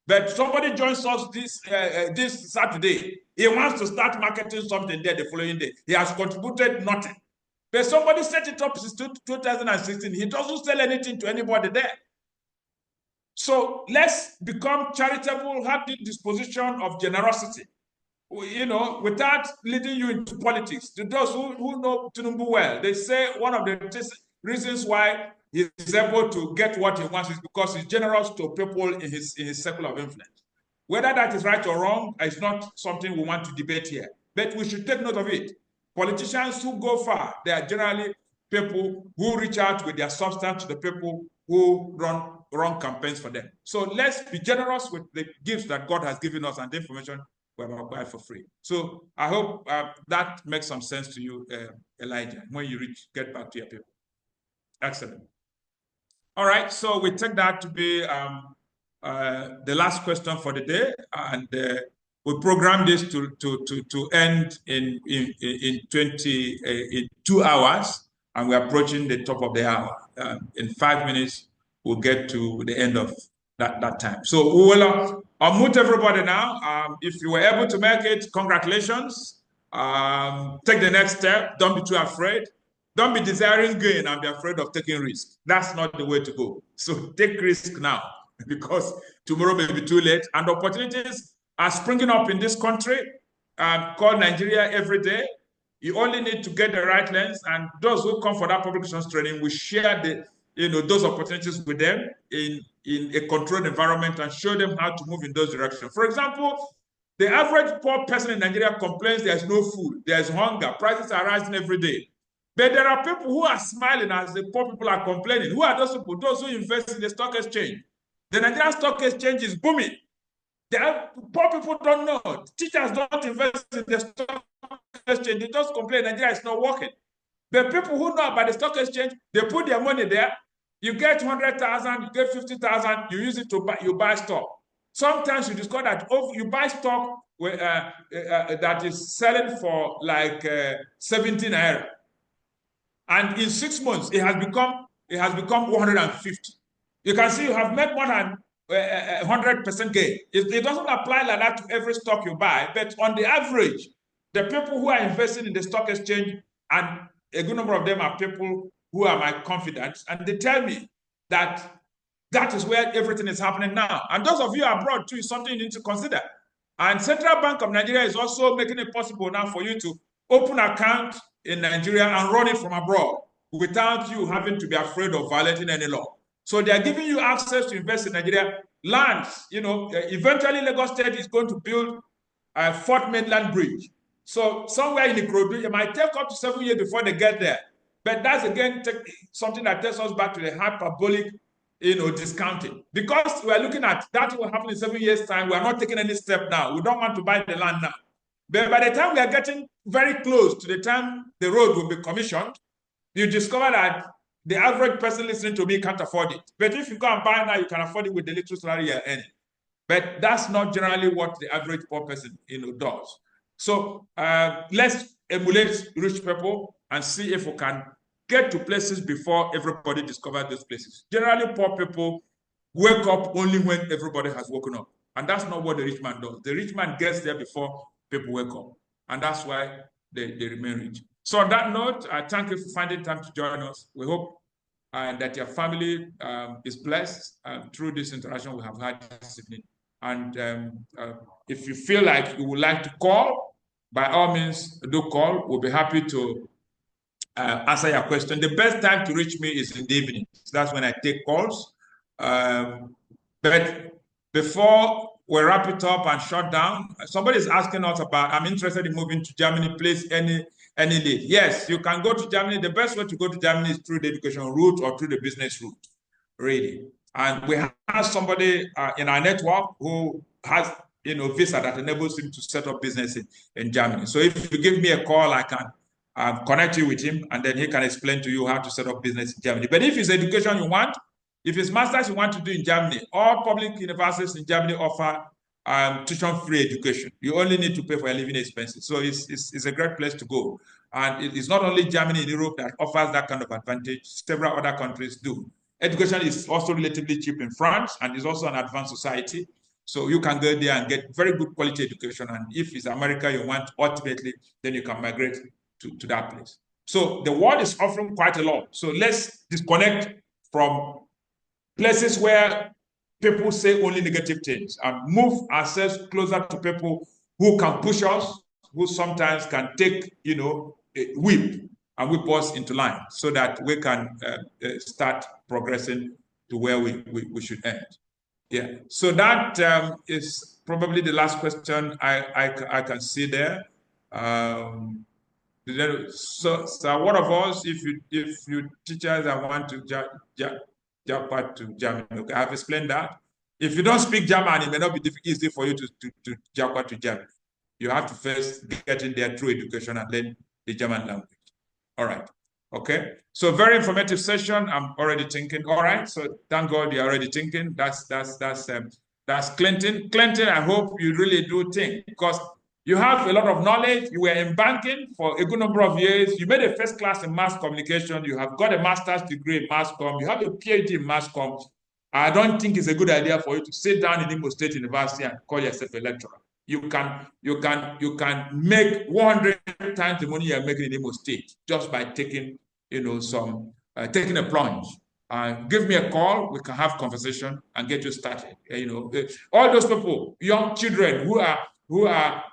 Speaker 1: But somebody joins us this Saturday. He wants to start marketing something there the following day. He has contributed nothing. But somebody set it up since 2016. He doesn't sell anything to anybody there. So let's become charitable, have the disposition of generosity, without leading you into politics. To those who know Tinubu well, they say one of the reasons why he's able to get what he wants is because he's generous to people in his circle of influence. Whether that is right or wrong is not something we want to debate here, but we should take note of it. Politicians who go far, they are generally people who reach out with their substance to the people who run campaigns for them. So let's be generous with the gifts that God has given us and the information we have acquired for free. So I hope that makes some sense to you, Elijah, when you get back to your people. Excellent. All right, so we take that to be the last question for the day, and we program this to end in 2 hours, and we're approaching the top of the hour. In 5 minutes, we'll get to the end of that time. So we will unmute everybody now. If you were able to make it, congratulations. Take the next step. Don't be too afraid. Don't be desiring gain and be afraid of taking risk. That's not the way to go. So take risk now, because tomorrow may be too late. And opportunities are springing up in this country called Nigeria every day. You only need to get the right lens, and those who come for that public relations training, we share those opportunities with them in a controlled environment and show them how to move in those directions. For example, the average poor person in Nigeria complains there's no food, there's hunger, prices are rising every day. But there are people who are smiling as the poor people are complaining. Who are those people? Those who invest in the stock exchange. The Nigerian stock exchange is booming. Poor people don't know. Teachers don't invest in the stock exchange. They just complain Nigeria is not working. The people who know about the stock exchange, they put their money there. You get 100,000, you get 50,000, you use it to buy stock. Sometimes you discover that you buy stock that is selling for like 17 naira. And in 6 months, it has become 150. You can see you have made more than 100% gain. It doesn't apply like that to every stock you buy, but on the average, the people who are investing in the stock exchange, and a good number of them are people who are my confidants, and they tell me that is where everything is happening now. And those of you abroad too is something you need to consider. And Central Bank of Nigeria is also making it possible now for you to open an account in Nigeria and run it from abroad without you having to be afraid of violating any law. So they are giving you access to invest in Nigeria. Lands, eventually Lagos State is going to build a fourth mainland bridge. So somewhere in Ikorodu, it might take up to 7 years before they get there. But that's again something that takes us back to the hyperbolic, discounting. Because we are looking at that will happen in 7 years' time. We are not taking any step now. We don't want to buy the land now. But by the time we are getting very close to the time the road will be commissioned, you discover that the average person listening to me can't afford it. But if you go and buy now, you can afford it with the little salary you're earning. But that's not generally what the average poor person does. So let's emulate rich people and see if we can get to places before everybody discovers those places. Generally, poor people wake up only when everybody has woken up. And that's not what the rich man does. The rich man gets there before people wake up. And that's why they remain rich. So on that note, I thank you for finding time to join us. We hope that your family is blessed through this interaction we have had this evening. And if you feel like you would like to call, by all means, do call. We'll be happy to answer your question. The best time to reach me is in the evening. So that's when I take calls. But before we wrap it up and shut down, somebody is asking us about, I'm interested in moving to Germany, please, any lead. Yes, you can go to Germany. The best way to go to Germany is through the education route or through the business route, really. And we have somebody in our network who has, visa that enables him to set up business in Germany. So if you give me a call, I can connect you with him, and then he can explain to you how to set up business in Germany. But if it's education you want, if it's master's you want to do in Germany, all public universities in Germany offer tuition-free education. You only need to pay for your living expenses. So it's a great place to go. And it's not only Germany and Europe that offers that kind of advantage. Several other countries do. Education is also relatively cheap in France, and is also an advanced society. So you can go there and get very good quality education. And if it's America you want, ultimately, then you can migrate to that place. So the world is offering quite a lot. So let's disconnect from places where people say only negative things and move ourselves closer to people who can push us, who sometimes can take, whip and whip us into line so that we can start progressing to where we should end. Yeah, so that is probably the last question I can see there. So what of us, if you teachers that want to jump out to Germany? Okay, I've explained that. If you don't speak German, it may not be easy for you to jump out to Germany. You have to first get in there through education and learn the German language. All right. Okay. So very informative session. I'm already thinking. All right. So thank God you're already thinking. That's Clinton. Clinton, I hope you really do think, because you have a lot of knowledge. You were in banking for a good number of years. You made a first class in mass communication. You have got a master's degree in mass comm. You have a PhD in mass comm. I don't think it's a good idea for you to sit down in Imo State University and call yourself a lecturer. You can make 100 times the money you're making in Imo State just by taking, taking a plunge. Give me a call. We can have conversation and get you started. All those people, young children who are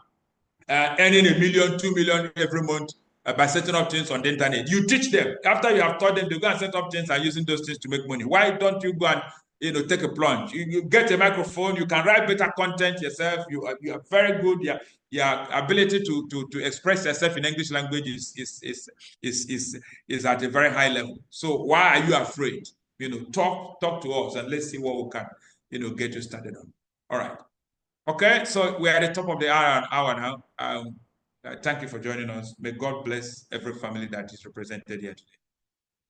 Speaker 1: earning $1 million, $2 million every month by setting up things on the internet. You teach them. After you have taught them, they go and set up things and using those things to make money. Why don't you go and take a plunge? You get a microphone. You can write better content yourself. You are very good. Your ability to express yourself in English language is at a very high level. So why are you afraid? Talk to us and let's see what we can get you started on. All right. Okay, so we're at the top of the hour now. Thank you for joining us. May God bless every family that is represented here today.